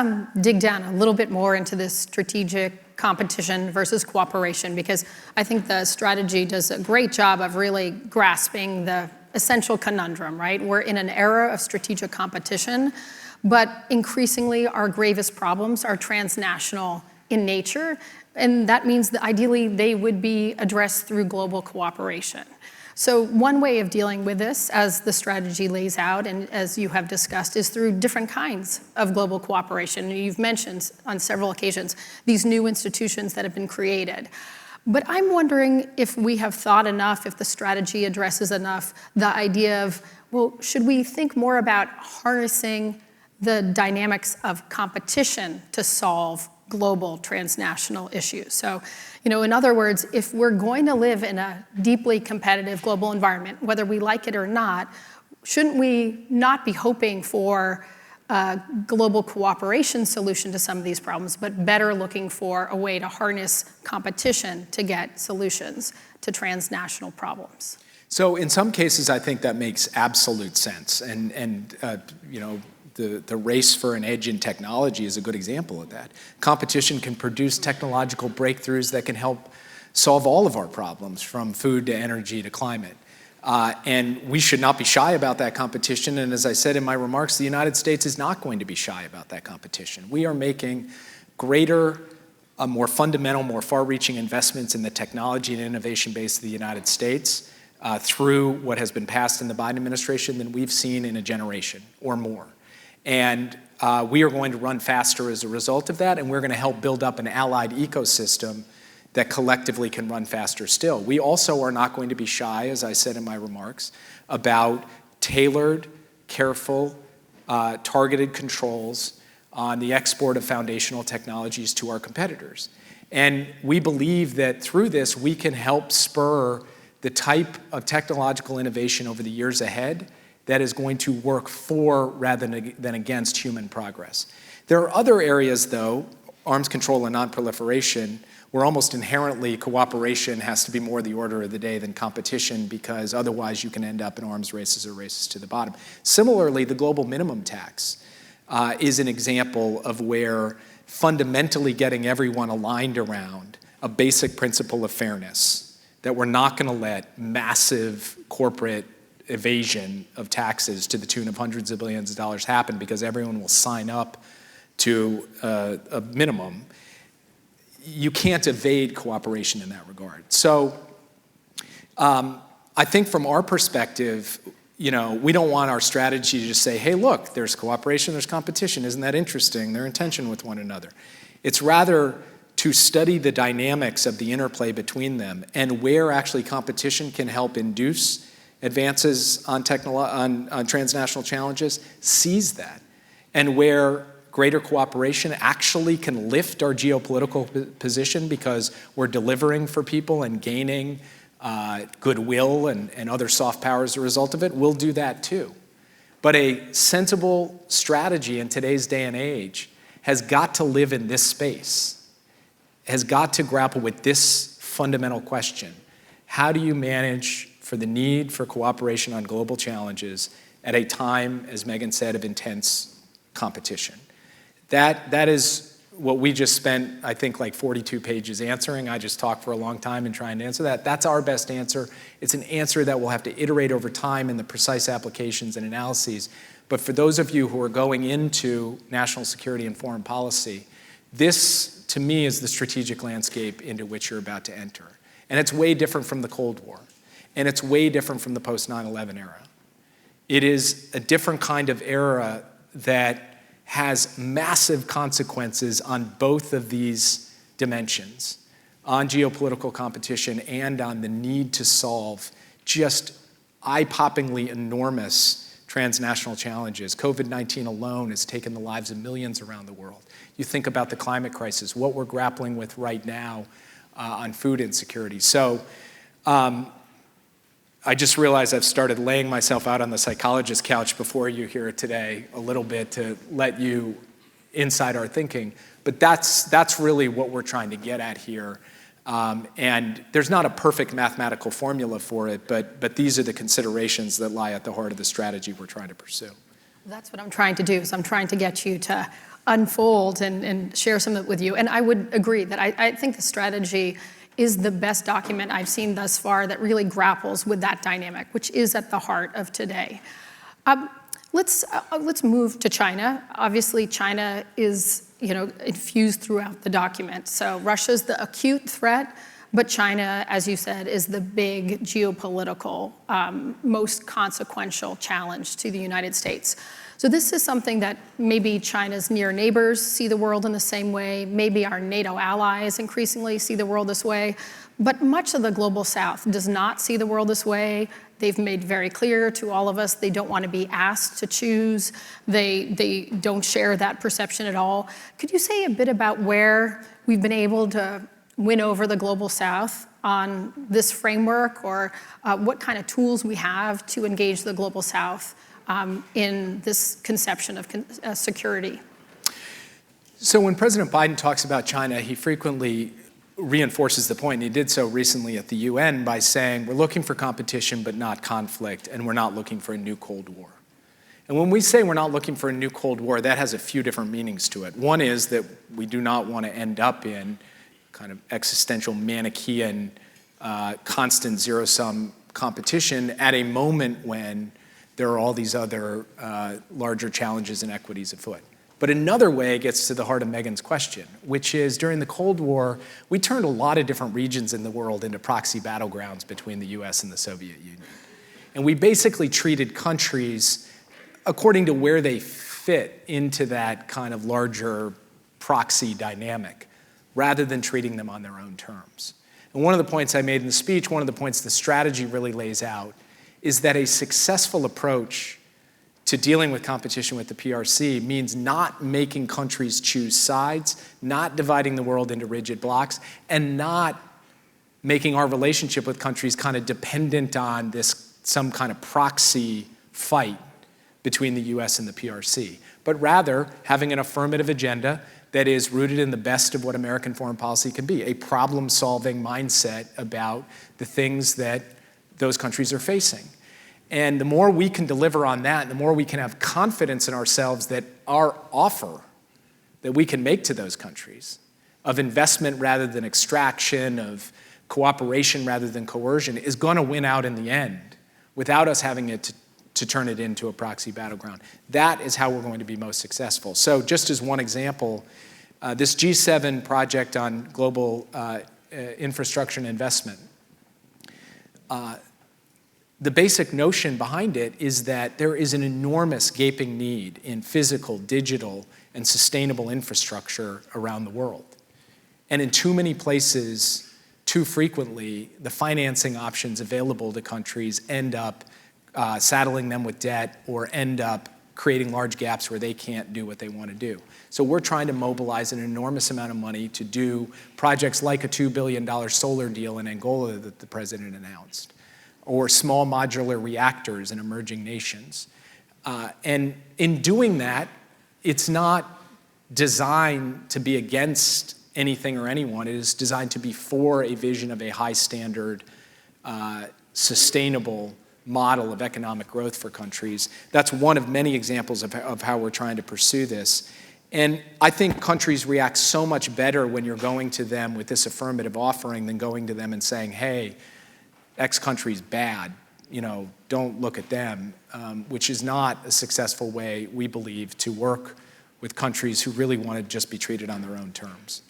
dig down a little bit more into this strategic competition versus cooperation, because I think the strategy does a great job of really grasping the essential conundrum, right? We're in an era of strategic competition, but increasingly our gravest problems are transnational in nature, and that means that ideally they would be addressed through global cooperation. So one way of dealing with this, as the strategy lays out and as you have discussed, is through different kinds of global cooperation. You've mentioned on several occasions these new institutions that have been created. But I'm wondering if we have thought enough, if the strategy addresses enough the idea of, well, should we think more about harnessing the dynamics of competition to solve global transnational issues? So, in other words, if we're going to live in a deeply competitive global environment, whether we like it or not, shouldn't we not be hoping for a global cooperation solution to some of these problems, but better looking for a way to harness competition to get solutions to transnational problems? So in some cases, I think that makes absolute sense. And the race for an edge in technology is a good example of that. Competition can produce technological breakthroughs that can help solve all of our problems, from food to energy to climate. And we should not be shy about that competition. And as I said in my remarks, the United States is not going to be shy about that competition. We are making greater, more fundamental, more far-reaching investments in the technology and innovation base of the United States through what has been passed in the Biden administration than we've seen in a generation or more. And we are going to run faster as a result of that, and we're going to help build up an allied ecosystem that collectively can run faster still. We also are not going to be shy, as I said in my remarks, about tailored, careful, targeted controls on the export of foundational technologies to our competitors. And we believe that through this, we can help spur the type of technological innovation over the years ahead that is going to work for rather than against human progress. There are other areas, though, arms control and nonproliferation, where almost inherently cooperation has to be more the order of the day than competition, because otherwise you can end up in arms races or races to the bottom. Similarly, the global minimum tax is an example of where fundamentally getting everyone aligned around a basic principle of fairness, that we're not going to let massive corporate evasion of taxes to the tune of hundreds of billions of dollars happen because everyone will sign up to a minimum. You can't evade cooperation in that regard. So I think from our perspective, we don't want our strategy to just say, hey, look, there's cooperation, there's competition. Isn't that interesting? They're in tension with one another. It's rather to study the dynamics of the interplay between them and where actually competition can help induce advances on transnational challenges, seize that. And where greater cooperation actually can lift our geopolitical position because we're delivering for people and gaining goodwill and other soft power as a result of it, we'll do that too. But a sensible strategy in today's day and age has got to live in this space, has got to grapple with this fundamental question. How do you manage for the need for cooperation on global challenges at a time, as Meghan said, of intense competition? That is what we just spent, I think, like 42 pages answering. I just talked for a long time in trying to answer that. That's our best answer. It's an answer that we'll have to iterate over time in the precise applications and analyses. But for those of you who are going into national security and foreign policy, this, to me, is the strategic landscape into which you're about to enter. And it's way different from the Cold War. And it's way different from the post-9/11 era. It is a different kind of era that has massive consequences on both of these dimensions, on geopolitical competition and on the need to solve just eye-poppingly enormous transnational challenges. COVID-19 alone has taken the lives of millions around the world. You think about the climate crisis, what we're grappling with right now on food insecurity. So I just realized I've started laying myself out on the psychologist's couch before you here today a little bit to let you inside our thinking. But that's really what we're trying to get at here. And there's not a perfect mathematical formula for it, but these are the considerations that lie at the heart of the strategy we're trying to pursue. That's what I'm trying to do, is I'm trying to get you to unfold and share some of it with you. And I would agree that I think the strategy is the best document I've seen thus far that really grapples with that dynamic, which is at the heart of today. Let's move to China. Obviously, China is infused throughout the document. So Russia's the acute threat, but China, as you said, is the big geopolitical, most consequential challenge to the United States. So this is something that maybe China's near neighbors see the world in the same way, maybe our NATO allies increasingly see the world this way, but much of the global South does not see the world this way. They've made very clear to all of us they don't want to be asked to choose. They don't share that perception at all. Could you say a bit about where we've been able to win over the global South on this framework, or what kind of tools we have to engage the global South in this conception of security? So when President Biden talks about China, he frequently reinforces the point, and he did so recently at the UN by saying, we're looking for competition but not conflict, and we're not looking for a new Cold War. And when we say we're not looking for a new Cold War, that has a few different meanings to it. One is that we do not want to end up in kind of existential Manichaean, constant zero-sum competition at a moment when there are all these other larger challenges and equities afoot. But another way it gets to the heart of Meghan's question, which is during the Cold War, we turned a lot of different regions in the world into proxy battlegrounds between the US and the Soviet Union. And we basically treated countries according to where they fit into that kind of larger proxy dynamic, rather than treating them on their own terms. And one of the points I made in the speech, one of the points the strategy really lays out, is that a successful approach to dealing with competition with the PRC means not making countries choose sides, not dividing the world into rigid blocks, and not making our relationship with countries kind of dependent on some kind of proxy fight between the US and the PRC, but rather having an affirmative agenda that is rooted in the best of what American foreign policy can be, a problem-solving mindset about the things that those countries are facing. And the more we can deliver on that, the more we can have confidence in ourselves that our offer that we can make to those countries of investment rather than extraction, of cooperation rather than coercion, is going to win out in the end without us having it to turn it into a proxy battleground. That is how we're going to be most successful. So just as one example, this G7 project on global infrastructure and investment, the basic notion behind it is that there is an enormous gaping need in physical, digital, and sustainable infrastructure around the world. And in too many places, too frequently, the financing options available to countries end up saddling them with debt or end up creating large gaps where they can't do what they want to do. So we're trying to mobilize an enormous amount of money to do projects like a $2 billion solar deal in Angola that the president announced, or small modular reactors in emerging nations. And in doing that, it's not designed to be against anything or anyone. It is designed to be for a vision of a high standard, sustainable model of economic growth for countries. That's one of many examples of how we're trying to pursue this. And I think countries react so much better when you're going to them with this affirmative offering than going to them and saying, hey, X country's bad, don't look at them, which is not a successful way, we believe, to work with countries who really want to just be treated on their own terms.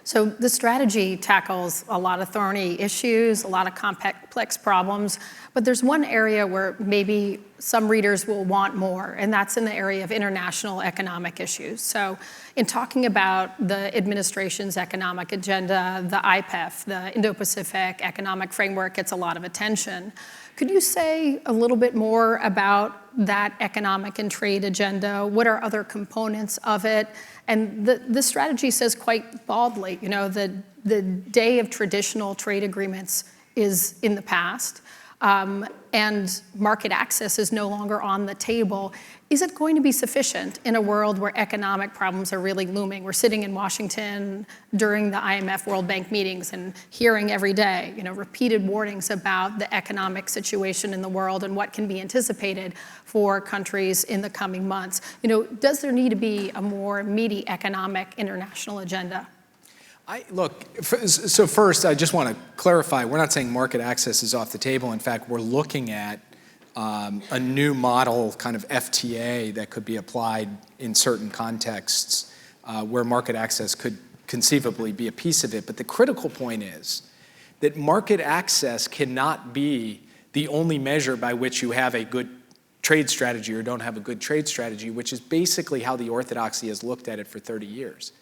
So the strategy tackles a lot of thorny issues, a lot of complex problems, but there's one area where maybe some readers will want more, and that's in the area of international economic issues. So in talking about the administration's economic agenda, the IPEF, the Indo-Pacific Economic Framework gets a lot of attention. Could you say a little bit more about that economic and trade agenda? What are other components of it? And the strategy says quite baldly, the day of traditional trade agreements is in the past, and market access is no longer on the table. Is it going to be sufficient in a world where economic problems are really looming? We're sitting in Washington during the IMF World Bank meetings and hearing every day, repeated warnings about the economic situation in the world and what can be anticipated for countries in the coming months. Does there need to be a more meaty economic international agenda? So first, I just want to clarify, we're not saying market access is off the table. In fact, we're looking at a new model, kind of FTA, that could be applied in certain contexts where market access could conceivably be a piece of it. But the critical point is that market access cannot be the only measure by which you have a good trade strategy or don't have a good trade strategy, which is basically how the orthodoxy has looked at it for 30 years.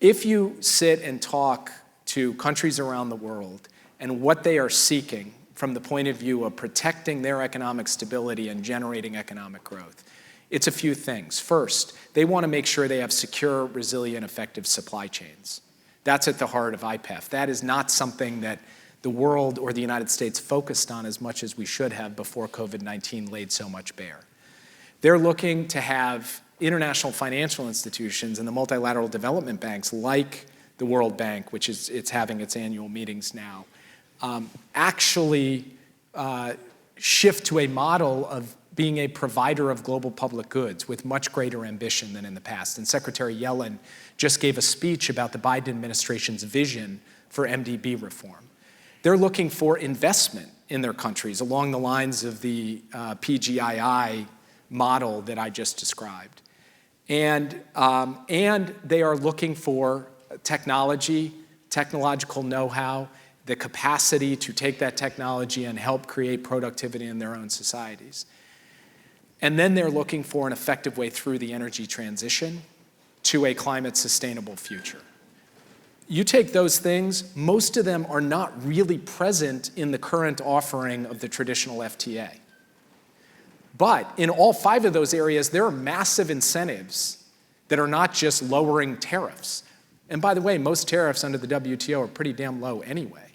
If you sit and talk to countries around the world and what they are seeking from the point of view of protecting their economic stability and generating economic growth, it's a few things. First, they want to make sure they have secure, resilient, effective supply chains. That's at the heart of IPEF. That is not something that the world or the United States focused on as much as we should have before COVID-19 laid so much bare. They're looking to have international financial institutions and the multilateral development banks like the World Bank, which it's having its annual meetings now, actually shift to a model of being a provider of global public goods with much greater ambition than in the past. And Secretary Yellen just gave a speech about the Biden administration's vision for MDB reform. They're looking for investment in their countries along the lines of the PGII model that I just described. And they are looking for technology, technological know-how, the capacity to take that technology and help create productivity in their own societies. And then they're looking for an effective way through the energy transition to a climate sustainable future. You take those things, most of them are not really present in the current offering of the traditional FTA. But in all 5 of those areas, there are massive incentives that are not just lowering tariffs. And by the way, most tariffs under the WTO are pretty damn low anyway.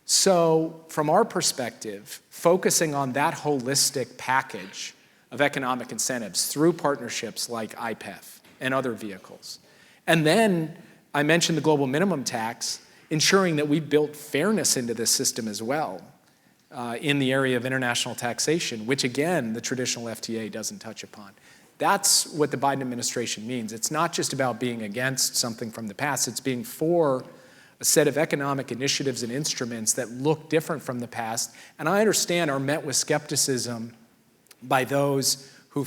So from our perspective, focusing on that holistic package of economic incentives through partnerships like IPEF and other vehicles. And then I mentioned the global minimum tax, ensuring that we built fairness into this system as well in the area of international taxation, which again, the traditional FTA doesn't touch upon. That's what the Biden administration means. It's not just about being against something from the past, it's being for a set of economic initiatives and instruments that look different from the past, and I understand are met with skepticism by those who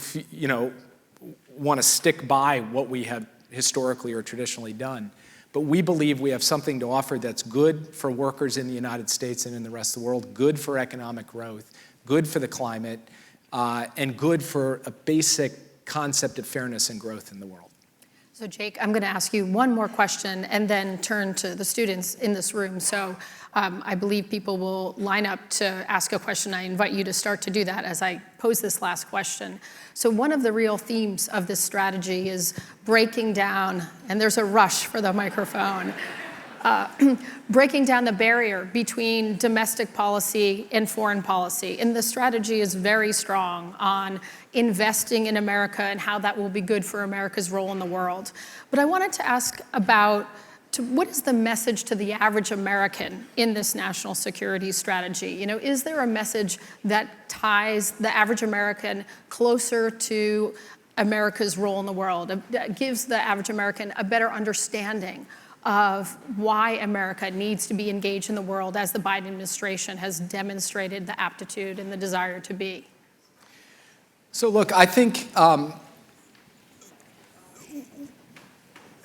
want to stick by what we have historically or traditionally done. But we believe we have something to offer that's good for workers in the United States and in the rest of the world, good for economic growth, good for the climate, and good for a basic concept of fairness and growth in the world. So Jake, I'm going to ask you one more question and then turn to the students in this room. So I believe people will line up to ask a question. I invite you to start to do that as I pose this last question. So one of the real themes of this strategy is breaking down, and there's a rush for the microphone, breaking down the barrier between domestic policy and foreign policy. And the strategy is very strong on investing in America and how that will be good for America's role in the world. But I wanted to ask about what is the message to the average American in this national security strategy? You know, is there a message that ties the average American closer to America's role in the world, that gives the average American a better understanding of why America needs to be engaged in the world as the Biden administration has demonstrated the aptitude and the desire to be? So look, I think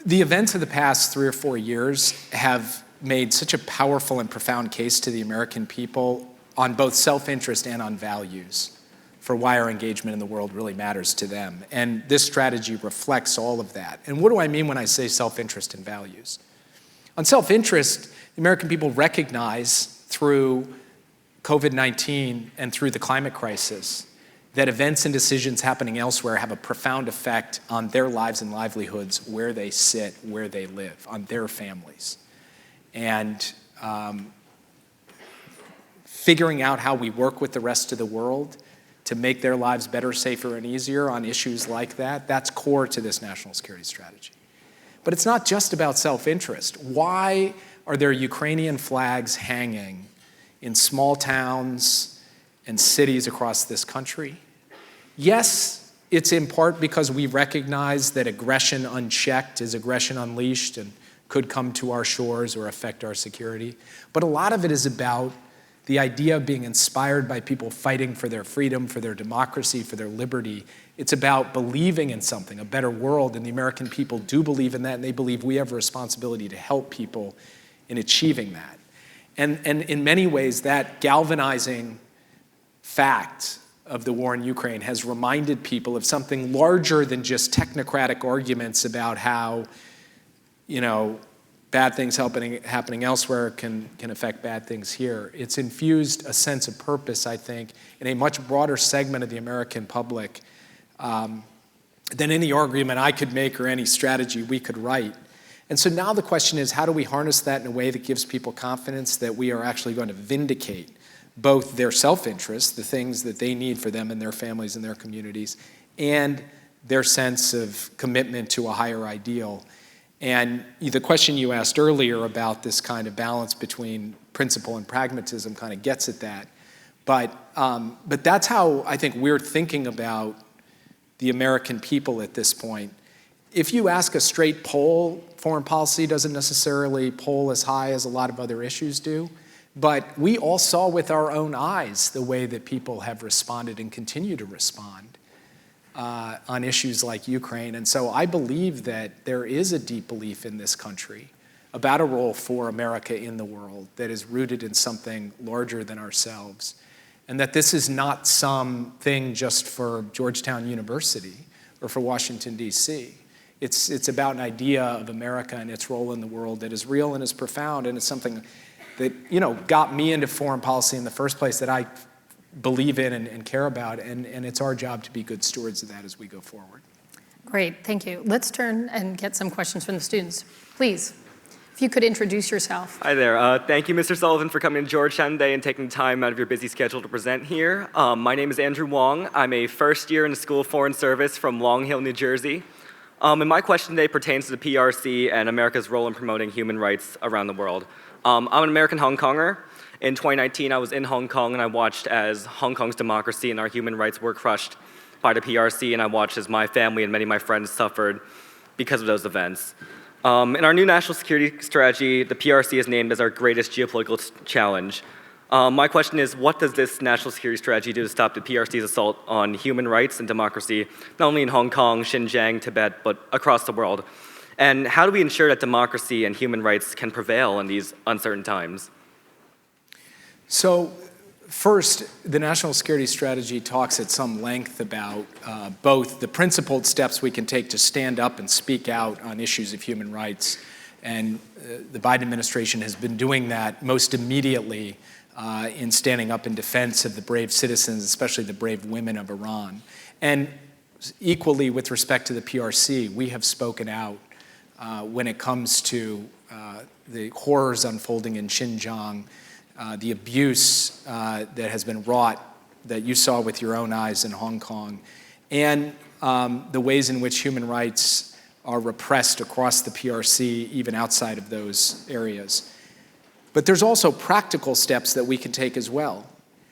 the events of the past 3 or 4 years have made such a powerful and profound case to the American people on both self-interest and on values for why our engagement in the world really matters to them. And this strategy reflects all of that. And what do I mean when I say self-interest and values? On self-interest, the American people recognize through COVID-19 and through the climate crisis that events and decisions happening elsewhere have a profound effect on their lives and livelihoods, where they sit, where they live, on their families. And figuring out how we work with the rest of the world to make their lives better, safer, and easier on issues like that, that's core to this national security strategy. But it's not just about self-interest. Why are there Ukrainian flags hanging in small towns and cities across this country? Yes, it's in part because we recognize that aggression unchecked is aggression unleashed and could come to our shores or affect our security. But a lot of it is about the idea of being inspired by people fighting for their freedom, for their democracy, for their liberty. It's about believing in something, a better world, and the American people do believe in that, and they believe we have a responsibility to help people in achieving that. And in many ways, that galvanizing fact of the war in Ukraine has reminded people of something larger than just technocratic arguments about how, bad things happening elsewhere can affect bad things here. It's infused a sense of purpose, I think, in a much broader segment of the American public than any argument I could make or any strategy we could write. And so now the question is, how do we harness that in a way that gives people confidence that we are actually going to vindicate both their self-interest, the things that they need for them and their families and their communities, and their sense of commitment to a higher ideal. And the question you asked earlier about this kind of balance between principle and pragmatism kind of gets at that. But that's how I think we're thinking about the American people at this point. If you ask a straight poll, foreign policy doesn't necessarily poll as high as a lot of other issues do. But we all saw with our own eyes the way that people have responded and continue to respond on issues like Ukraine. And so I believe that there is a deep belief in this country about a role for America in the world that is rooted in something larger than ourselves. And that this is not something just for Georgetown University or for Washington, D.C. It's about an idea of America and its role in the world that is real and is profound, and it's something that got me into foreign policy in the first place, that I believe in and care about, and it's our job to be good stewards of that as we go forward. Great, thank you. Let's turn and get some questions from the students. Please. If you could introduce yourself. Hi there. Thank you, Mr. Sullivan, for coming to Georgetown today and taking time out of your busy schedule to present here. My name is Andrew Wong. I'm a first year in the School of Foreign Service from Long Hill, New Jersey. And my question today pertains to the PRC and America's role in promoting human rights around the world. I'm an American Hong Konger. In 2019, I was in Hong Kong, and I watched as Hong Kong's democracy and our human rights were crushed by the PRC, and I watched as my family and many of my friends suffered because of those events. In our new national security strategy, the PRC is named as our greatest geopolitical challenge. My question is, what does this national security strategy do to stop the PRC's assault on human rights and democracy, not only in Hong Kong, Xinjiang, Tibet, but across the world? And how do we ensure that democracy and human rights can prevail in these uncertain times? So first, the national security strategy talks at some length about both the principled steps we can take to stand up and speak out on issues of human rights. And the Biden administration has been doing that most immediately in standing up in defense of the brave citizens, especially the brave women of Iran. And equally with respect to the PRC, we have spoken out when it comes to the horrors unfolding in Xinjiang, the abuse that has been wrought that you saw with your own eyes in Hong Kong, and the ways in which human rights are repressed across the PRC, even outside of those areas. But there's also practical steps that we can take as well.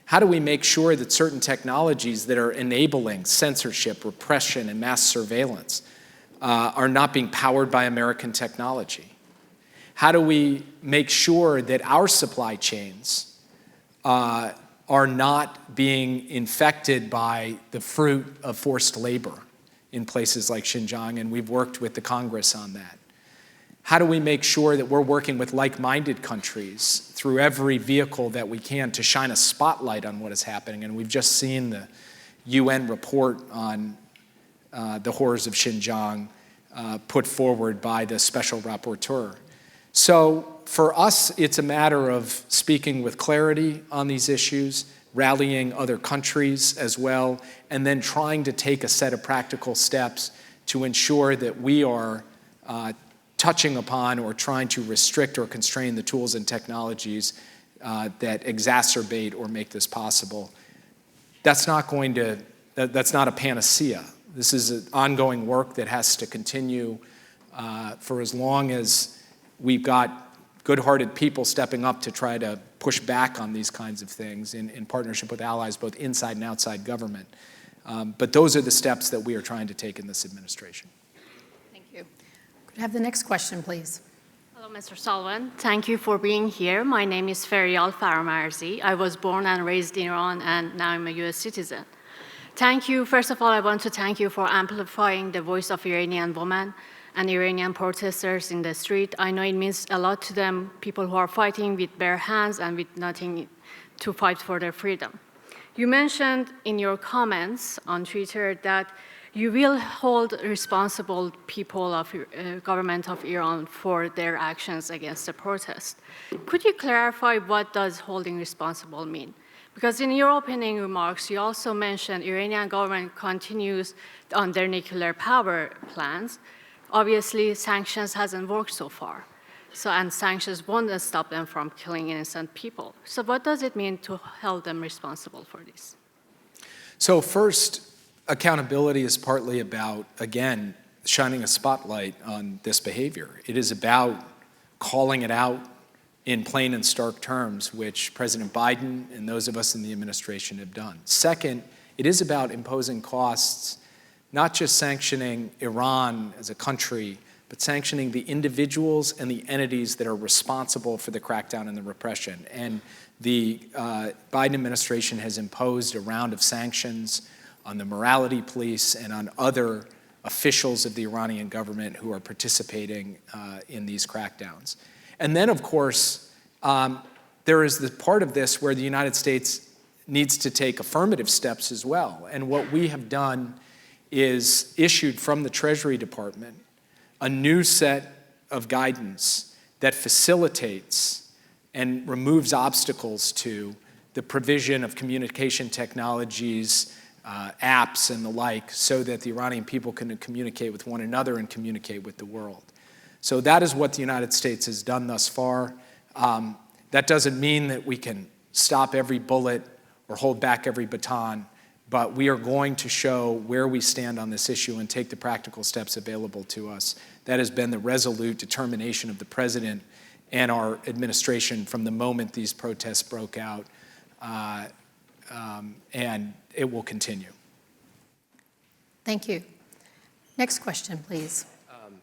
How do we make sure that certain technologies that are enabling censorship, repression, and mass surveillance are not being powered by American technology? How do we make sure that our supply chains are not being infected by the fruit of forced labor in places like Xinjiang? And we've worked with the Congress on that. How do we make sure that we're working with like-minded countries through every vehicle that we can to shine a spotlight on what is happening? And we've just seen the UN report on the horrors of Xinjiang put forward by the special rapporteur. So for us, it's a matter of speaking with clarity on these issues, rallying other countries as well, and then trying to take a set of practical steps to ensure that we are touching upon or trying to restrict or constrain the tools and technologies that exacerbate or make this possible. That's not a panacea. This is an ongoing work that has to continue for as long as we've got good-hearted people stepping up to try to push back on these kinds of things in partnership with allies, both inside and outside government. But those are the steps that we are trying to take in this administration. Thank you. Could I have the next question, please? Hello, Mr. Sullivan. Thank you for being here. My name is Feryal Faramarzi. I was born and raised in Iran, and now I'm a U.S. citizen. Thank you. First of all, I want to thank you for amplifying the voice of Iranian women and Iranian protesters in the street. I know it means a lot to them, people who are fighting with bare hands and with nothing to fight for their freedom. You mentioned in your comments on Twitter that you will hold responsible people of government of Iran for their actions against the protest. Could you clarify what does holding responsible mean? Because in your opening remarks, you also mentioned Iranian government continues on their nuclear power plans. Obviously, sanctions hasn't worked so far. And sanctions won't stop them from killing innocent people. So what does it mean to hold them responsible for this? So first, accountability is partly about, again, shining a spotlight on this behavior. It is about calling it out in plain and stark terms, which President Biden and those of us in the administration have done. Second, it is about imposing costs, not just sanctioning Iran as a country, but sanctioning the individuals and the entities that are responsible for the crackdown and the repression. And the Biden administration has imposed a round of sanctions on the morality police and on other officials of the Iranian government who are participating in these crackdowns. And then, of course, there is the part of this where the United States needs to take affirmative steps as well. And what we have done is issued from the Treasury Department a new set of guidance that facilitates and removes obstacles to the provision of communication technologies, apps and the like, so that the Iranian people can communicate with one another and communicate with the world. So that is what the United States has done thus far. That doesn't mean that we can stop every bullet or hold back every baton, but we are going to show where we stand on this issue and take the practical steps available to us. That has been the resolute determination of the president and our administration from the moment these protests broke out, and it will continue. Thank you. Next question, please.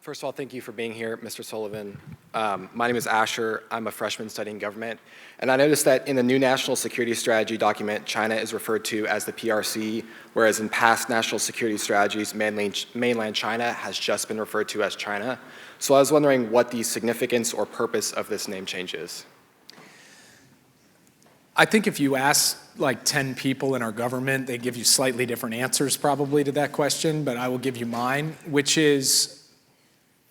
First of all, thank you for being here, Mr. Sullivan. My name is Asher. I'm a freshman studying government. And I noticed that in the new National Security Strategy document, China is referred to as the PRC, whereas in past national security strategies, mainland China has just been referred to as China. So I was wondering what the significance or purpose of this name change is. I think if you ask like 10 people in our government, they give you slightly different answers probably to that question, but I will give you mine, which is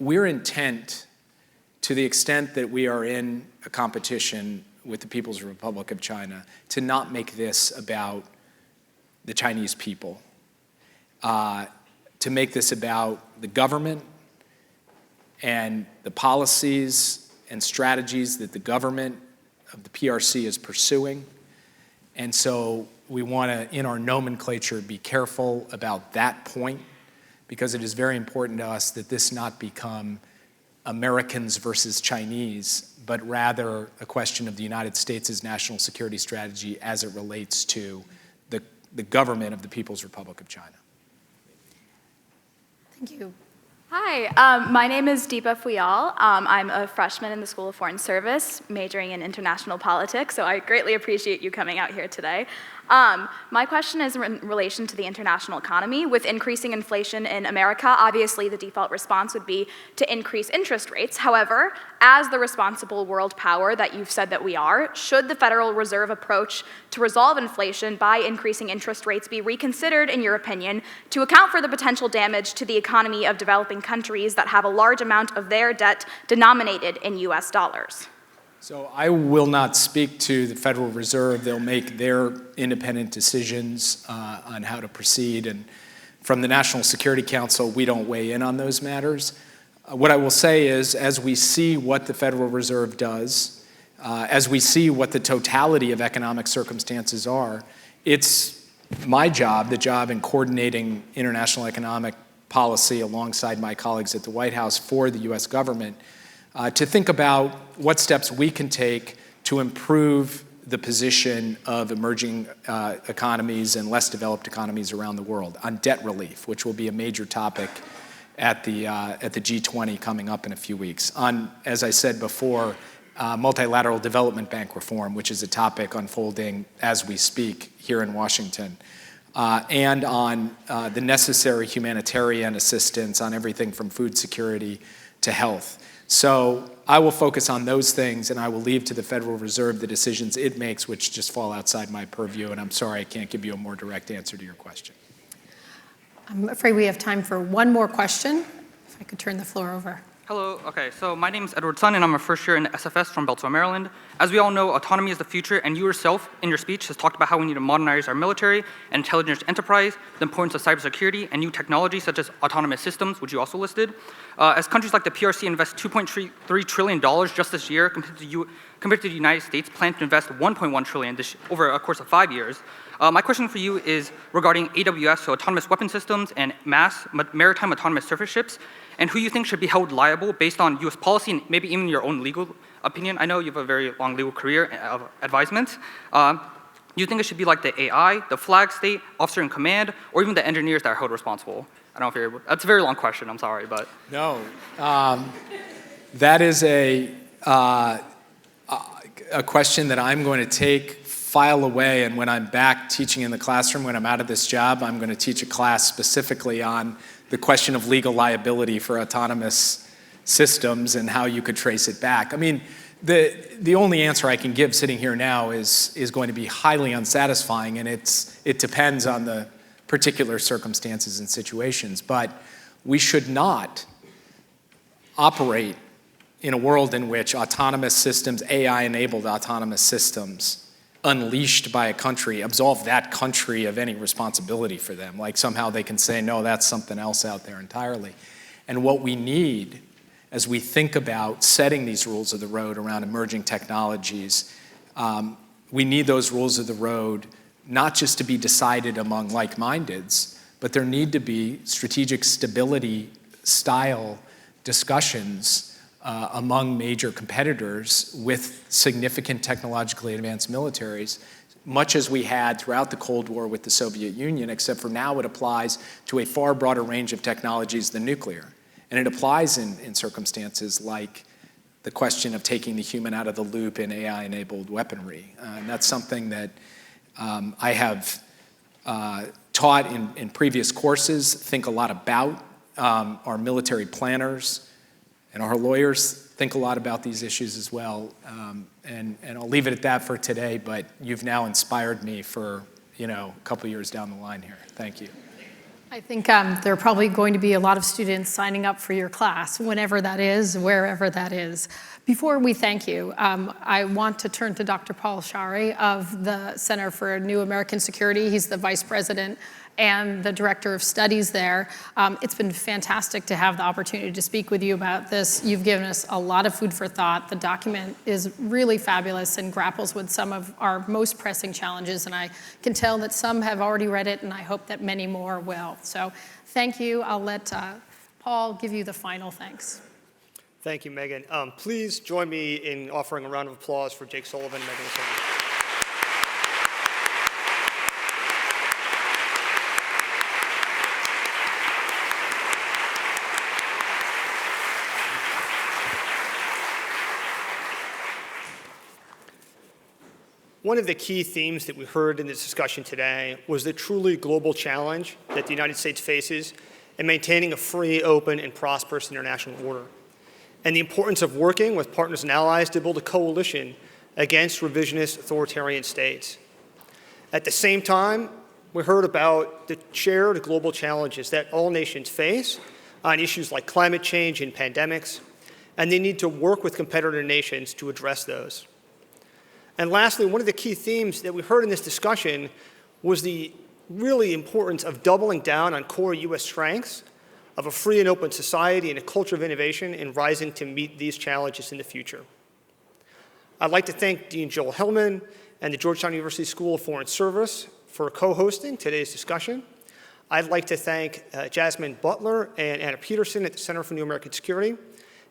we're intent, to the extent that we are in a competition with the People's Republic of China, to not make this about the Chinese people, to make this about the government and the policies and strategies that the government of the PRC is pursuing. And so we want to, in our nomenclature, be careful about that point, because it is very important to us that this not become Americans versus Chinese, but rather a question of the United States' national security strategy as it relates to the government of the People's Republic of China. Thank you. Hi, my name is Deepa Fuyal. I'm a freshman in the School of Foreign Service, majoring in international politics, so I greatly appreciate you coming out here today. My question is in relation to the international economy. With increasing inflation in America, obviously the default response would be to increase interest rates. However, as the responsible world power that you've said that we are, should the Federal Reserve approach to resolve inflation by increasing interest rates be reconsidered, in your opinion, to account for the potential damage to the economy of developing countries that have a large amount of their debt denominated in US dollars? So I will not speak to the Federal Reserve. They'll make their independent decisions on how to proceed. And from the National Security Council, we don't weigh in on those matters. What I will say is, as we see what the Federal Reserve does, as we see what the totality of economic circumstances are, it's my job, the job in coordinating international economic policy alongside my colleagues at the White House for the US government, to think about what steps we can take to improve the position of emerging economies and less developed economies around the world on debt relief, which will be a major topic at the G20 coming up in a few weeks. On, as I said before, multilateral development bank reform, which is a topic unfolding as we speak here in Washington, and on the necessary humanitarian assistance on everything from food security to health. So I will focus on those things, and I will leave to the Federal Reserve the decisions it makes, which just fall outside my purview, and I'm sorry I can't give you a more direct answer to your question. I'm afraid we have time for one more question. If I could turn the floor over. Hello, okay, so my name is Edward Sun, and I'm a first year in the SFS from Beltsville, Maryland. As we all know, autonomy is the future, and you yourself, in your speech, has talked about how we need to modernize our military and intelligence enterprise, the importance of cybersecurity, and new technology such as autonomous systems, which you also listed. As countries like the PRC invest $2.3 trillion just this year, compared to the United States, plan to invest $1.1 trillion over a course of 5 years. My question for you is regarding AWS, so autonomous weapon systems and maritime autonomous surface ships, and who you think should be held liable based on US policy and maybe even your own legal opinion. I know you have a very long legal career of advisement. Do you think it should be like the AI, the flag state, officer in command, or even the engineers that are held responsible? I don't know if you're able, that's a very long question, I'm sorry, but. No, that is a question that I'm going to file away, and when I'm back teaching in the classroom, when I'm out of this job, I'm going to teach a class specifically on the question of legal liability for autonomous systems and how you could trace it back. I mean, the only answer I can give sitting here now is going to be highly unsatisfying, and it depends on the particular circumstances and situations. But we should not operate in a world in which autonomous systems, AI-enabled autonomous systems, unleashed by a country, absolve that country of any responsibility for them. Like somehow they can say, no, that's something else out there entirely. And what we need, as we think about setting these rules of the road around emerging technologies, we need those rules of the road not just to be decided among like-mindeds, but there need to be strategic stability style discussions among major competitors with significant technologically advanced militaries, much as we had throughout the Cold War with the Soviet Union, except for now it applies to a far broader range of technologies than nuclear. And it applies in circumstances like the question of taking the human out of the loop in AI-enabled weaponry. And that's something that I have taught in previous courses, think a lot about. Our military planners and our lawyers think a lot about these issues as well. And I'll leave it at that for today, but you've now inspired me for, a couple years down the line here. Thank you. I think there are probably going to be a lot of students signing up for your class, whenever that is, wherever that is. Before we thank you, I want to turn to Dr. Paul Scharre of the Center for New American Security. He's the vice president and the director of studies there. It's been fantastic to have the opportunity to speak with you about this. You've given us a lot of food for thought. The document is really fabulous and grapples with some of our most pressing challenges, and I can tell that some have already read it, and I hope that many more will. So thank you. I'll let Paul give you the final thanks. Thank you, Meghan. Please join me in offering a round of applause for Jake Sullivan and Meghan Sullivan. One of the key themes that we heard in this discussion today was the truly global challenge that the United States faces in maintaining a free, open, and prosperous international order, and the importance of working with partners and allies to build a coalition against revisionist authoritarian states. At the same time, we heard about the shared global challenges that all nations face on issues like climate change and pandemics, and they need to work with competitor nations to address those. And lastly, one of the key themes that we heard in this discussion was the really importance of doubling down on core U.S. strengths of a free and open society and a culture of innovation and rising to meet these challenges in the future. I'd like to thank Dean Joel Hellman and the Georgetown University School of Foreign Service for co-hosting today's discussion. I'd like to thank Jasmine Butler and Anna Peterson at the Center for New American Security.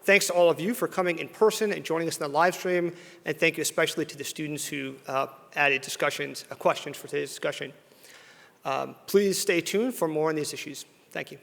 Thanks to all of you for coming in person and joining us in the live stream, and thank you especially to the students who added questions for today's discussion. Please stay tuned for more on these issues. Thank you.